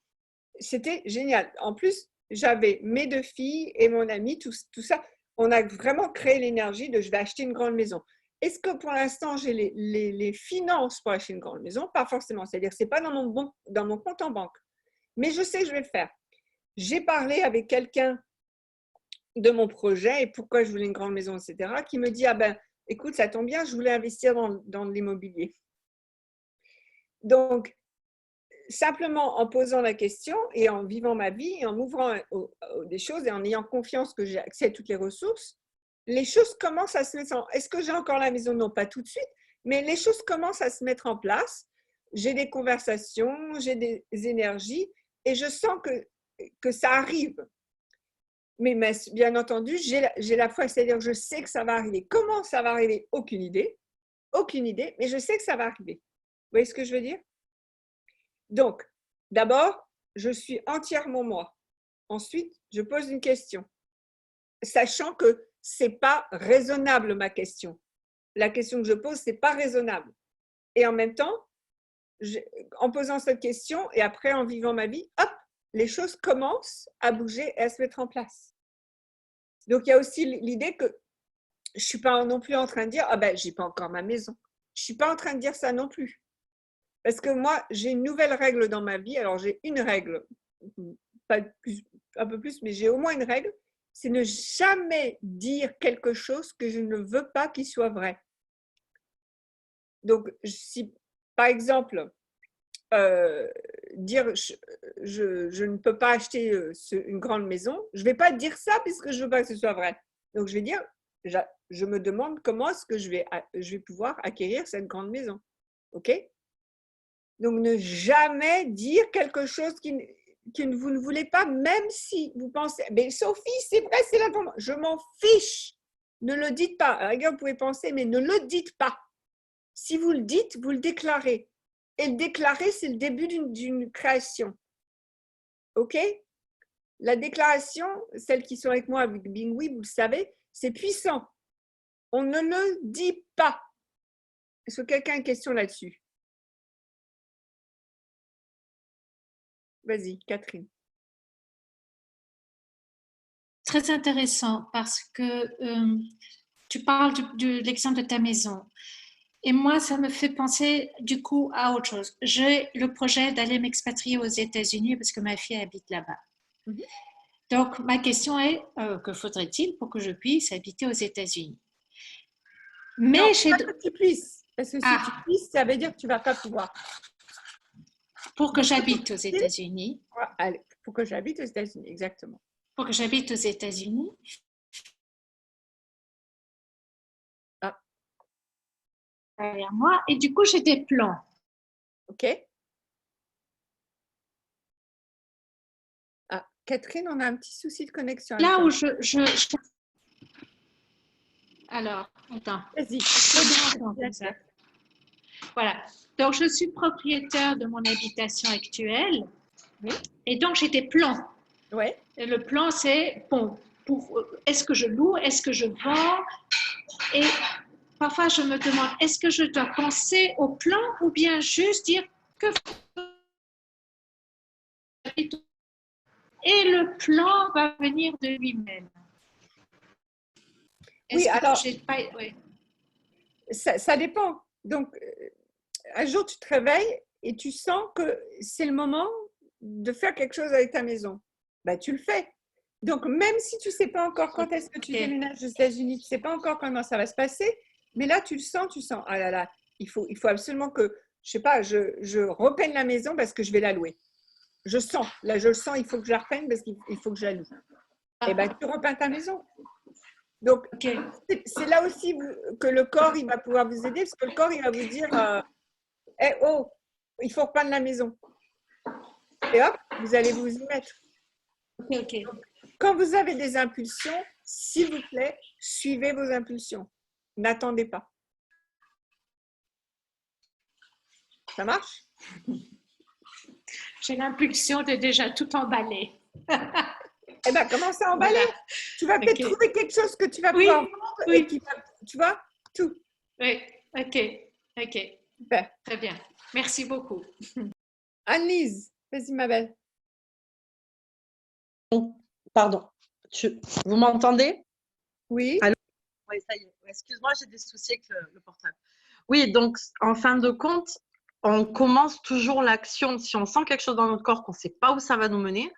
c'était génial. En plus, j'avais mes 2 filles et mon ami, tout ça. On a vraiment créé l'énergie de je vais acheter une grande maison. Est-ce que pour l'instant, j'ai les finances pour acheter une grande maison? Pas forcément. C'est-à-dire que ce n'est pas dans mon compte en banque. Mais je sais que je vais le faire. J'ai parlé avec quelqu'un de mon projet et pourquoi je voulais une grande maison, etc., qui me dit, ah ben, écoute, ça tombe bien, je voulais investir dans l'immobilier. Donc, simplement en posant la question et en vivant ma vie et en m'ouvrant des choses et en ayant confiance que j'ai accès à toutes les ressources, les choses commencent à se mettre en… Est-ce que j'ai encore la maison? Non, pas tout de suite, mais les choses commencent à se mettre en place. J'ai des conversations, j'ai des énergies et je sens que ça arrive. Mais bien entendu, j'ai la foi, c'est-à-dire que je sais que ça va arriver. Comment ça va arriver? Aucune idée, mais je sais que ça va arriver. Vous voyez ce que je veux dire? Donc, d'abord, je suis entièrement moi. Ensuite, je pose une question, sachant que ce n'est pas raisonnable ma question. La question que je pose, ce n'est pas raisonnable. Et en même temps, en posant cette question et après en vivant ma vie, hop, les choses commencent à bouger et à se mettre en place. Donc, il y a aussi l'idée que je ne suis pas non plus en train de dire « Ah ben, je n'ai pas encore ma maison ». Je ne suis pas en train de dire ça non plus. Parce que moi, j'ai une nouvelle règle dans ma vie. Alors, j'ai une règle, pas plus, un peu plus, mais j'ai au moins une règle, c'est ne jamais dire quelque chose que je ne veux pas qu'il soit vrai. Donc, si, par exemple, dire je ne peux pas acheter une grande maison, je ne vais pas dire ça puisque je ne veux pas que ce soit vrai. Donc, je vais dire, je me demande comment est-ce que je vais pouvoir acquérir cette grande maison. OK? Donc, ne jamais dire quelque chose que vous ne voulez pas, même si vous pensez, mais Sophie, c'est vrai, c'est là pour moi. Je m'en fiche. Ne le dites pas. À la rigueur, vous pouvez penser, mais ne le dites pas. Si vous le dites, vous le déclarez. Et le déclarer, c'est le début d'une création. OK? La déclaration, celles qui sont avec moi avec Bingui, vous le savez, c'est puissant. On ne le dit pas. Est-ce que quelqu'un a une question là-dessus? Vas-y, Catherine. Très intéressant parce que tu parles de l'exemple de ta maison. Et moi, ça me fait penser du coup à autre chose. J'ai le projet d'aller m'expatrier aux États-Unis parce que ma fille habite là-bas. Donc, ma question est, que faudrait-il pour que je puisse habiter aux États-Unis? Mais non, pas que tu puisses. Parce que si tu puisses, ça veut dire que tu ne vas pas pouvoir. Pour que j'habite aux États-Unis. Allez, pour que j'habite aux États-Unis, exactement. Pour que j'habite aux États-Unis. Derrière moi. Et du coup, j'ai des plans. OK. Ah, Catherine, on a un petit souci de connexion. Là où Alors, attends. Vas-y. Voilà. Donc, je suis propriétaire de mon habitation actuelle. Oui. Et donc, j'ai des plans. Oui. Et le plan, c'est, bon, est-ce que je loue, est-ce que je vends? Et parfois je me demande, est-ce que je dois penser au plan ou bien juste dire que et le plan va venir de lui-même. Oui, alors, oui. ça dépend. Donc, un jour, tu te réveilles et tu sens que c'est le moment de faire quelque chose avec ta maison. Ben, tu le fais. Donc, même si tu ne sais pas encore quand est-ce que tu déménages aux États-Unis, tu ne sais pas encore comment ça va se passer, mais là, tu sens, ah là là, il faut absolument que, je sais pas, je repeigne la maison parce que je vais la louer. Je sens, là, je le sens, il faut que je la repeigne parce qu'il faut que je la loue. Et ben, tu repeins ta maison. Donc, c'est là aussi que le corps, il va pouvoir vous aider, parce que le corps, il va vous dire, oh, il faut repeindre la maison. Et hop, vous allez vous y mettre. Quand vous avez des impulsions, s'il vous plaît, suivez vos impulsions. N'attendez pas. Ça marche? J'ai l'impulsion de déjà tout emballer. Eh bien, commence à emballer. Voilà. Tu vas peut-être trouver quelque chose que tu vas pouvoir vendre et qui va, tu vois, tout. Oui, ok. Super. Très bien. Merci beaucoup. Anne-Lise, vas-y ma belle. Pardon. Vous m'entendez? Oui. Allô? Oui, ça y est. Excuse-moi, j'ai des soucis avec le portable. Oui, donc en fin de compte, on commence toujours l'action. Si on sent quelque chose dans notre corps, qu'on ne sait pas où ça va nous mener,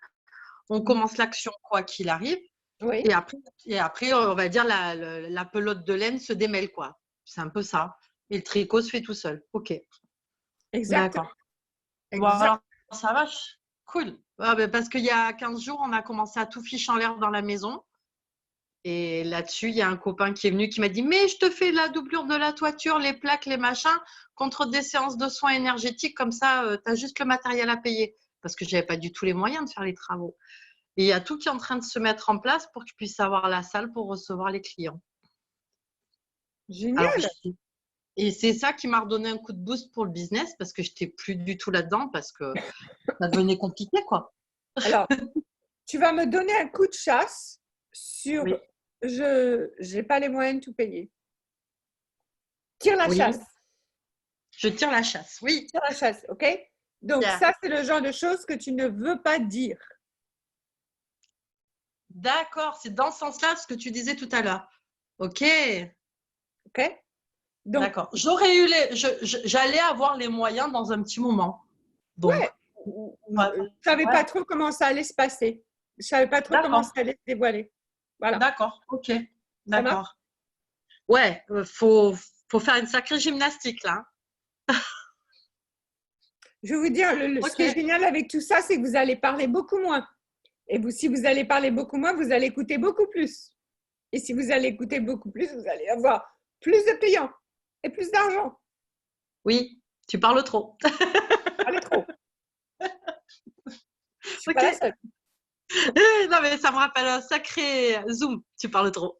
on commence l'action quoi qu'il arrive. Oui. Et après, on va dire la pelote de laine se démêle, quoi. C'est un peu ça. Et le tricot se fait tout seul. Ok. Exactement. D'accord. Bon, alors, ça va. Cool. Ah, ben, parce qu'il y a 15 jours, on a commencé à tout ficher en l'air dans la maison. Et là-dessus, il y a un copain qui est venu qui m'a dit « Mais je te fais la doublure de la toiture, les plaques, les machins, contre des séances de soins énergétiques. Comme ça, tu as juste le matériel à payer. » Parce que je n'avais pas du tout les moyens de faire les travaux. Et il y a tout qui est en train de se mettre en place pour que je puisse avoir la salle pour recevoir les clients. Génial. Alors, et c'est ça qui m'a redonné un coup de boost pour le business parce que je n'étais plus du tout là-dedans parce que ça devenait compliqué, quoi. Alors, tu vas me donner un coup de chasse sur je n'ai pas les moyens de tout payer. Tire la chasse. Je tire la chasse, oui. Tire la chasse, ok? Donc, ça, c'est le genre de choses que tu ne veux pas dire. D'accord, c'est dans ce sens-là ce que tu disais tout à l'heure. Ok. Ok. D'accord. J'allais avoir les moyens dans un petit moment. Donc, je ne savais pas trop comment ça allait se passer. Je ne savais pas trop comment ça allait se dévoiler. Voilà. D'accord, ok. D'accord. Ouais, faut faire une sacrée gymnastique là. Je vais vous dire, ce qui est génial avec tout ça, c'est que vous allez parler beaucoup moins. Et si vous allez parler beaucoup moins, vous allez écouter beaucoup plus. Et si vous allez écouter beaucoup plus, vous allez avoir plus de clients et plus d'argent. Oui, tu parles trop. Parlez trop. Je suis pas la seule. Non, mais ça me rappelle un sacré Zoom. Tu parles trop.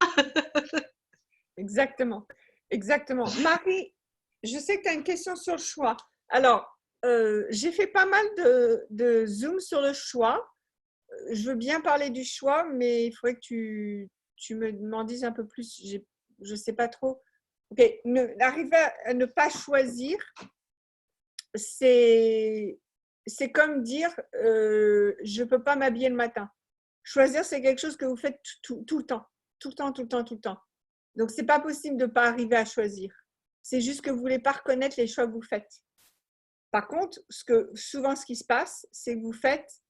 Exactement. Exactement. Marie, je sais que tu as une question sur le choix. Alors, j'ai fait pas mal de Zoom sur le choix. Je veux bien parler du choix, mais il faudrait que tu m'en dises un peu plus. Je ne sais pas trop. Ok, arriver à ne pas choisir, c'est comme dire je ne peux pas m'habiller le matin. Choisir, c'est quelque chose que vous faites tout le temps. Tout le temps, tout le temps, tout le temps. Donc, ce n'est pas possible de ne pas arriver à choisir. C'est juste que vous ne voulez pas reconnaître les choix que vous faites. Par contre, souvent, ce qui se passe, c'est que vous faites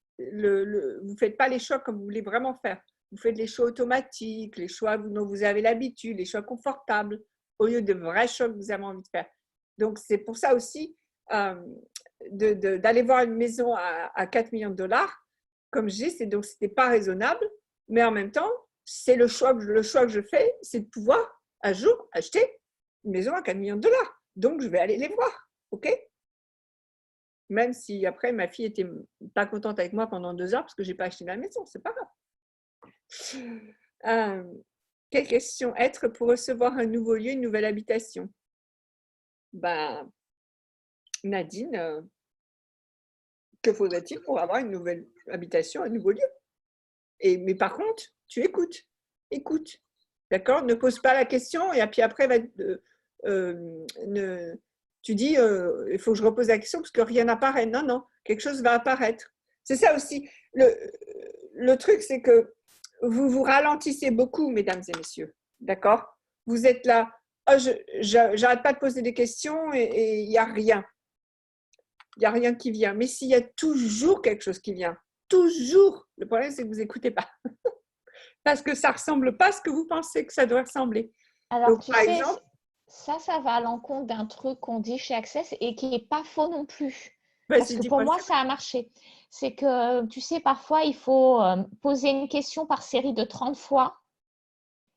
pas les choix comme vous voulez vraiment faire. Vous faites les choix automatiques, les choix dont vous avez l'habitude, les choix confortables, au lieu de vrais choix que vous avez envie de faire. Donc, c'est pour ça aussi d'aller voir une maison à 4 millions de dollars, comme je dis, c'était pas raisonnable, mais en même temps, c'est le choix que je fais, c'est de pouvoir un jour acheter une maison à 4 millions de dollars. Donc, je vais aller les voir, ok? Même si après, ma fille était pas contente avec moi pendant 2 heures parce que je n'ai pas acheté la maison, c'est pas grave. Quelle question être pour recevoir un nouveau lieu, une nouvelle habitation? Ben, Nadine, que faudrait-il pour avoir une nouvelle habitation, un nouveau lieu? Mais par contre, tu écoutes. D'accord? Ne pose pas la question et puis après, tu dis, il faut que je repose la question parce que rien n'apparaît. Non, non, quelque chose va apparaître. C'est ça aussi. Le truc, c'est que vous vous ralentissez beaucoup, mesdames et messieurs. D'accord? Vous êtes là, oh, j'arrête pas de poser des questions et il n'y a rien. Il n'y a rien qui vient. Mais s'il y a toujours quelque chose qui vient, toujours, le problème, c'est que vous n'écoutez pas. Parce que ça ne ressemble pas à ce que vous pensez que ça doit ressembler. Alors, Donc, tu par sais, exemple, ça va à l'encontre d'un truc qu'on dit chez Access et qui n'est pas faux non plus. Parce vas-y, que pour dis-moi moi, ça. ça a marché. C'est que, tu sais, parfois, il faut poser une question par série de 30 fois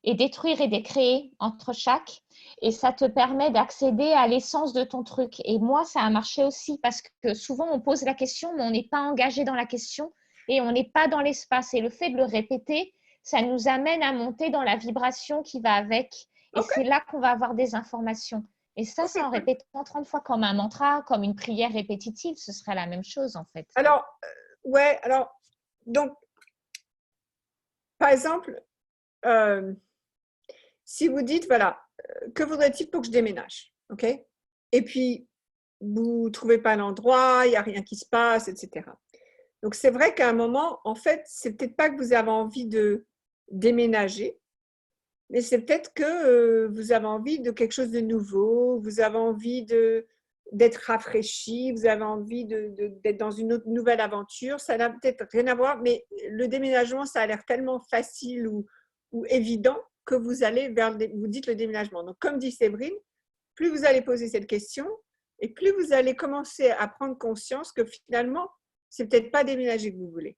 et détruire et décréer entre chaque. Et ça te permet d'accéder à l'essence de ton truc. Et moi, ça a marché aussi parce que souvent, on pose la question, mais on n'est pas engagé dans la question et on n'est pas dans l'espace. Et le fait de le répéter, ça nous amène à monter dans la vibration qui va avec. Et Ok, c'est là qu'on va avoir des informations. Et ça, c'est en ok. répétant 30 fois comme un mantra, comme une prière répétitive, ce serait la même chose en fait. Alors, ouais, alors, donc, par exemple, si vous dites, voilà, que voudrait-il pour que je déménage? OK? Et puis, vous ne trouvez pas l'endroit, il n'y a rien qui se passe, etc. Donc, c'est vrai qu'à un moment, en fait, c'est peut-être pas que vous avez envie de déménager, mais c'est peut-être que vous avez envie de quelque chose de nouveau, vous avez envie d'être rafraîchi, vous avez envie d'être dans une autre nouvelle aventure. Ça n'a peut-être rien à voir, mais le déménagement, ça a l'air tellement facile ou évident que vous allez vous dites le déménagement. Donc, comme dit Séverine, plus vous allez poser cette question et plus vous allez commencer à prendre conscience que finalement, c'est peut-être pas déménager que vous voulez.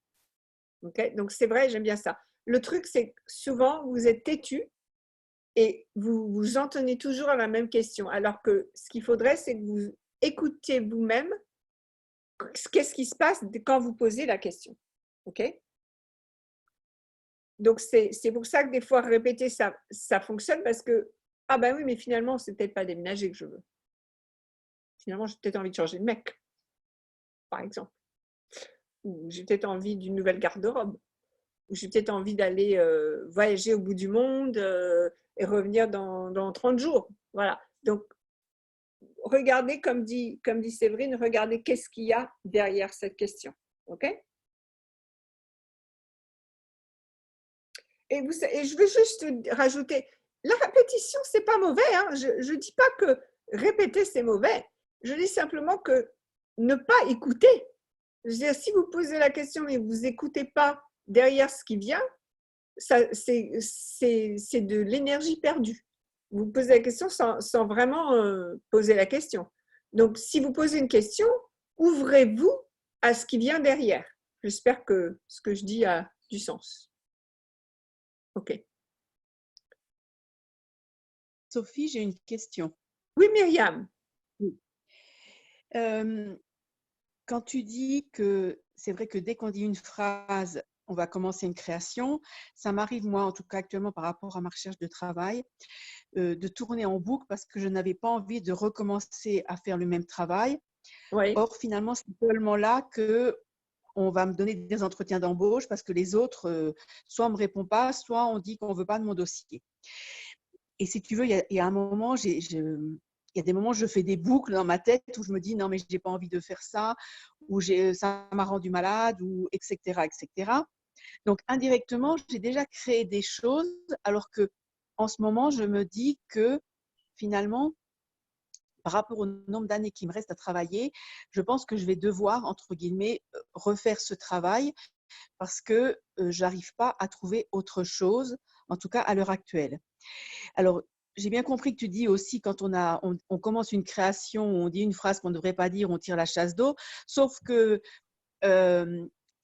Okay? Donc, c'est vrai, j'aime bien ça. Le truc, c'est que souvent, vous êtes têtu et vous vous en tenez toujours à la même question. Alors que ce qu'il faudrait, c'est que vous écoutiez vous-même qu'est-ce qui se passe quand vous posez la question. OK? Donc, c'est pour ça que des fois, répéter, ça fonctionne parce que, ah ben oui, mais finalement, c'est peut-être pas déménager que je veux. Finalement, j'ai peut-être envie de changer de mec, par exemple. Ou j'ai peut-être envie d'une nouvelle garde-robe. Ou j'ai peut-être envie d'aller voyager au bout du monde et revenir dans 30 jours. Voilà. Donc, regardez, comme dit Séverine, regardez qu'est-ce qu'il y a derrière cette question. OK? Et je veux juste rajouter, la répétition, c'est pas mauvais. Hein? Je ne dis pas que répéter, c'est mauvais. Je dis simplement que ne pas écouter. Je veux dire, si vous posez la question et vous n'écoutez pas derrière ce qui vient, c'est de l'énergie perdue. Vous posez la question sans vraiment poser la question. Donc, si vous posez une question, ouvrez-vous à ce qui vient derrière. J'espère que ce que je dis a du sens. OK. Sophie, j'ai une question. Oui, Myriam. Quand tu dis que c'est vrai que dès qu'on dit une phrase, on va commencer une création, ça m'arrive moi, en tout cas actuellement par rapport à ma recherche de travail, de tourner en boucle parce que je n'avais pas envie de recommencer à faire le même travail. Oui. Or, finalement, c'est seulement là que on va me donner des entretiens d'embauche parce que les autres, soit on ne me répond pas, soit on dit qu'on ne veut pas de mon dossier. Et si tu veux, il y a un moment, il y a des moments où je fais des boucles dans ma tête où je me dis non, mais je n'ai pas envie de faire ça, ou ça m'a rendu malade, ou etc., etc. Donc, indirectement, j'ai déjà créé des choses alors que en ce moment, je me dis que finalement, par rapport au nombre d'années qui me reste à travailler, je pense que je vais devoir, entre guillemets, refaire ce travail parce que je n'arrive pas à trouver autre chose, en tout cas à l'heure actuelle. Alors, j'ai bien compris que tu dis aussi quand on commence une création, on dit une phrase qu'on ne devrait pas dire, on tire la chasse d'eau, sauf que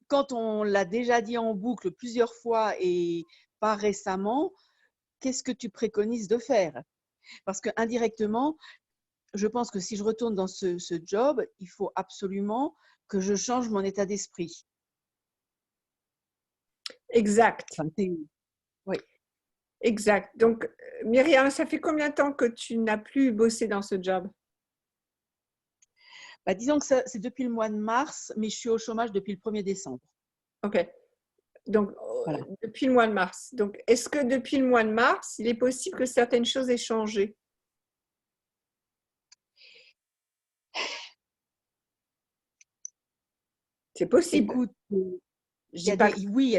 quand on l'a déjà dit en boucle plusieurs fois et pas récemment, qu'est-ce que tu préconises de faire? Parce que indirectement, je pense que si je retourne dans ce job, il faut absolument que je change mon état d'esprit. Exact. Enfin, oui. Exact. Donc, Myriam, ça fait combien de temps que tu n'as plus bossé dans ce job? Bah, disons que c'est depuis le mois de mars, mais je suis au chômage depuis le 1er décembre. OK. Donc, Voilà. depuis le mois de mars. Donc, est-ce que depuis le mois de mars, il est possible que certaines choses aient changé? C'est possible. Écoute, Je dis pas que- oui,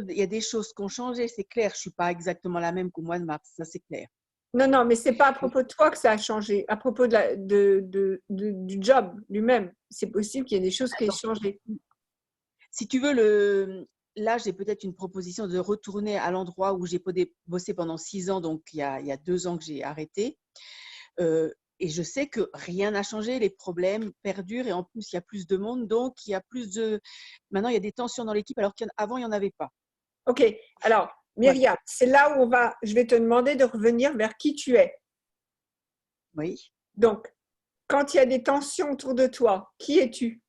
il y a des choses qui ont changé, c'est clair. Je ne suis pas exactement la même qu'au mois de mars, ça c'est clair. Non, non, mais c'est pas à propos de toi que ça a changé. À propos du job lui-même. C'est possible qu'il y ait des choses qui aient changé. Si tu veux, là, j'ai peut-être une proposition de retourner à l'endroit où j'ai bossé pendant 6 ans, donc il y a 2 ans que j'ai arrêté. Et je sais que rien n'a changé, les problèmes perdurent et en plus, il y a plus de monde, donc il y a plus de… Maintenant, il y a des tensions dans l'équipe alors qu'avant, il n'y en avait pas. OK. Alors, Myriam, c'est là où je vais te demander de revenir vers qui tu es. Oui. Donc, quand il y a des tensions autour de toi, qui es-tu?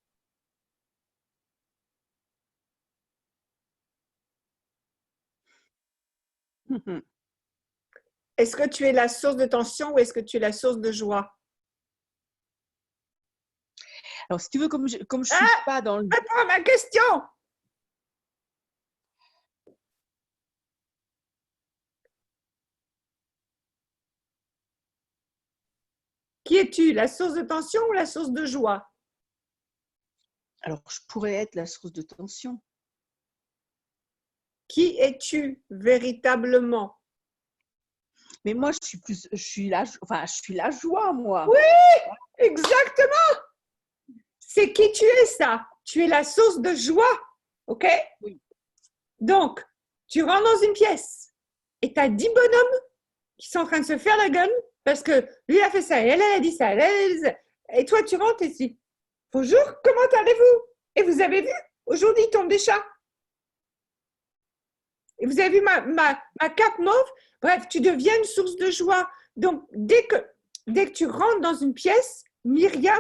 Est-ce que tu es la source de tension ou est-ce que tu es la source de joie? Alors, si tu veux, comme je suis pas dans le… Réponds à ma question! Qui es-tu? La source de tension ou la source de joie? Alors, je pourrais être la source de tension. Qui es-tu véritablement? Mais moi, je suis la joie, moi. Oui, exactement. C'est qui tu es, ça. Tu es la source de joie, OK? Oui. Donc, tu rentres dans une pièce et tu as 10 bonhommes qui sont en train de se faire la gueule parce que lui a fait ça, elle a dit ça, elle a dit ça. Et toi, tu rentres et tu dis, bonjour, comment allez-vous? Et vous avez vu, aujourd'hui, il tombe des chats. Et vous avez vu ma cape mauve? Bref, tu deviens une source de joie. Donc, dès que tu rentres dans une pièce, Myriam,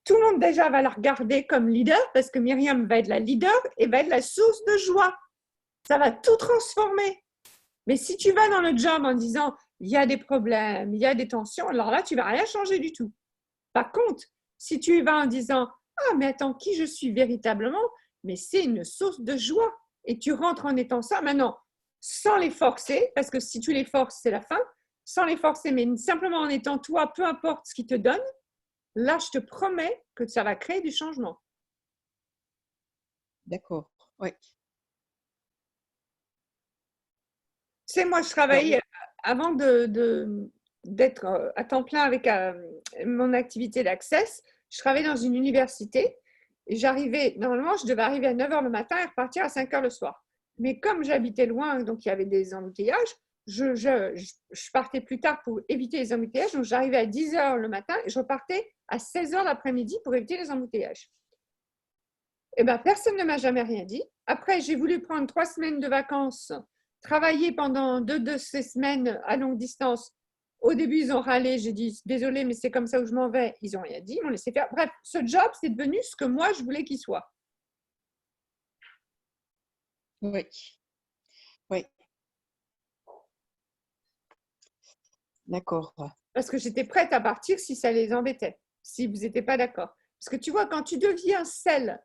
tout le monde déjà va la regarder comme leader parce que Myriam va être la leader et va être la source de joie. Ça va tout transformer. Mais si tu vas dans le job en disant il y a des problèmes, il y a des tensions, alors là, tu ne vas rien changer du tout. Par contre, si tu y vas en disant ah, mais attends, qui je suis véritablement? Mais c'est une source de joie. Et tu rentres en étant ça. Maintenant, sans les forcer, parce que si tu les forces, c'est la fin, sans les forcer, mais simplement en étant toi, peu importe ce qu'ils te donnent, là, je te promets que ça va créer du changement. D'accord, oui. Tu sais, moi, je travaillais avant d'être à temps plein avec mon activité d'Access. Je travaillais dans une université et normalement, je devais arriver à 9h le matin et repartir à 5h le soir. Mais comme j'habitais loin, donc il y avait des embouteillages, je partais plus tard pour éviter les embouteillages. Donc, j'arrivais à 10h le matin et je repartais à 16h l'après-midi pour éviter les embouteillages. Eh bien, personne ne m'a jamais rien dit. Après, j'ai voulu prendre 3 semaines de vacances, travailler pendant 2 de ces semaines à longue distance. Au début, ils ont râlé. J'ai dit, désolé, mais c'est comme ça où je m'en vais. Ils n'ont rien dit, ils m'ont laissé faire. Bref, ce job, c'est devenu ce que moi, je voulais qu'il soit. Oui. Oui. D'accord. Parce que j'étais prête à partir si ça les embêtait, si vous n'étiez pas d'accord. Parce que tu vois, quand tu deviens celle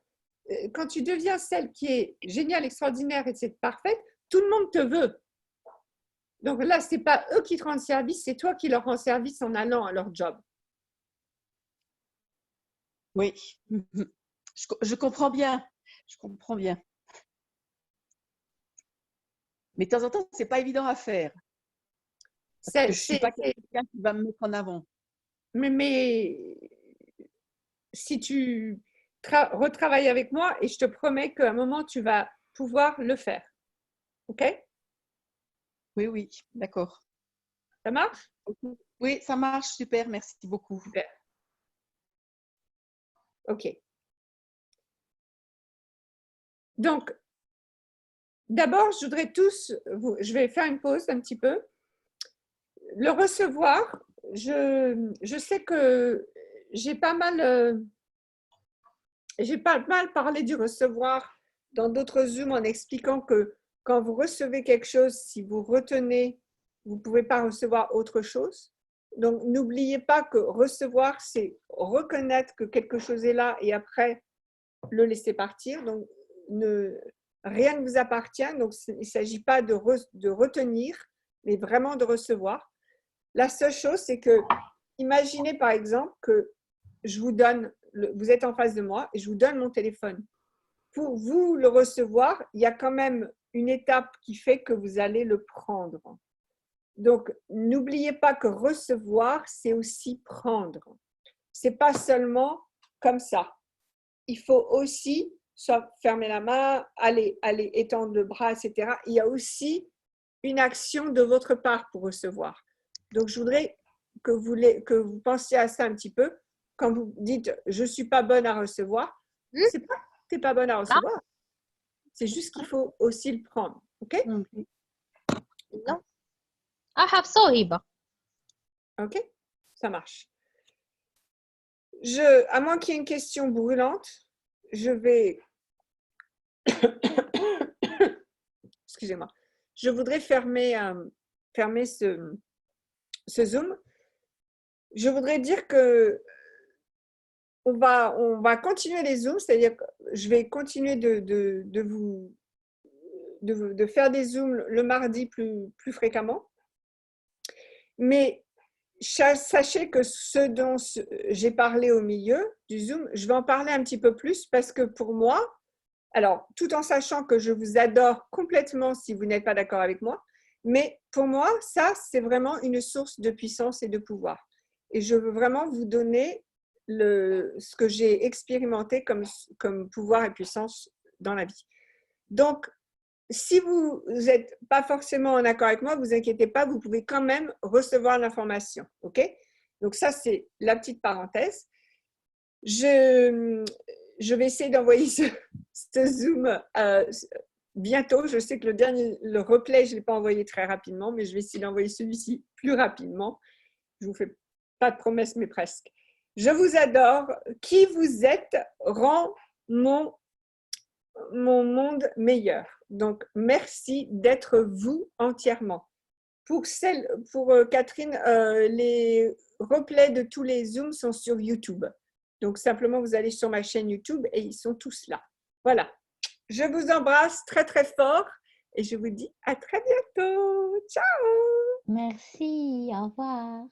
qui est géniale, extraordinaire et c'est parfaite, tout le monde te veut. Donc là, ce n'est pas eux qui te rendent service, c'est toi qui leur rends service en allant à leur job. Oui, je comprends bien. Je comprends bien. Mais de temps en temps, ce n'est pas évident à faire. Je ne suis pas quelqu'un qui va me mettre en avant. Mais si tu retravailles avec moi, et je te promets qu'à un moment, tu vas pouvoir le faire. OK? Oui, oui, d'accord. Ça marche? Oui, ça marche, super, merci beaucoup. Super. OK. Donc, d'abord, je vais faire une pause un petit peu. Le recevoir, je sais que j'ai pas mal parlé du recevoir dans d'autres Zooms en expliquant que quand vous recevez quelque chose, si vous retenez, vous ne pouvez pas recevoir autre chose. Donc, n'oubliez pas que recevoir, c'est reconnaître que quelque chose est là et après le laisser partir. Donc, rien ne vous appartient. Donc, il ne s'agit pas de retenir, mais vraiment de recevoir. La seule chose, c'est que, imaginez par exemple que je vous donne, vous êtes en face de moi et je vous donne mon téléphone. pour vous le recevoir, il y a quand même une étape qui fait que vous allez le prendre. Donc, n'oubliez pas que recevoir, c'est aussi prendre. C'est pas seulement comme ça. Il faut aussi soit fermer la main, aller étendre le bras, etc. Il y a aussi une action de votre part pour recevoir. Donc, je voudrais que vous pensiez à ça un petit peu. Quand vous dites « je ne suis pas bonne à recevoir », c'est pas que tu n'es pas bonne à recevoir. C'est juste qu'il faut aussi le prendre. OK? Non. صوهبة. OK? Ça marche. À moins qu'il y ait une question brûlante, je vais... Excusez-moi. Je voudrais fermer ce Zoom. Je voudrais dire que on va continuer les Zooms, c'est-à-dire que je vais continuer de faire des Zooms le mardi plus fréquemment. Mais sachez que ce dont j'ai parlé au milieu du Zoom, je vais en parler un petit peu plus parce que pour moi, alors tout en sachant que je vous adore complètement si vous n'êtes pas d'accord avec moi, mais pour moi, ça, c'est vraiment une source de puissance et de pouvoir. Et je veux vraiment vous donner ce que j'ai expérimenté comme pouvoir et puissance dans la vie. Donc, si vous n'êtes pas forcément en accord avec moi, ne vous inquiétez pas, vous pouvez quand même recevoir l'information. OK? Donc, ça, c'est la petite parenthèse. Je vais essayer d'envoyer ce Zoom bientôt. Je sais que le replay, je ne l'ai pas envoyé très rapidement, mais je vais essayer d'envoyer celui-ci plus rapidement. Je ne vous fais pas de promesses, mais presque. Je vous adore. Qui vous êtes rend mon monde meilleur. Donc, merci d'être vous entièrement. Pour Catherine, les replays de tous les Zooms sont sur YouTube. Donc, simplement, vous allez sur ma chaîne YouTube et ils sont tous là. Voilà. Je vous embrasse très, très fort et je vous dis à très bientôt. Ciao! Merci, au revoir.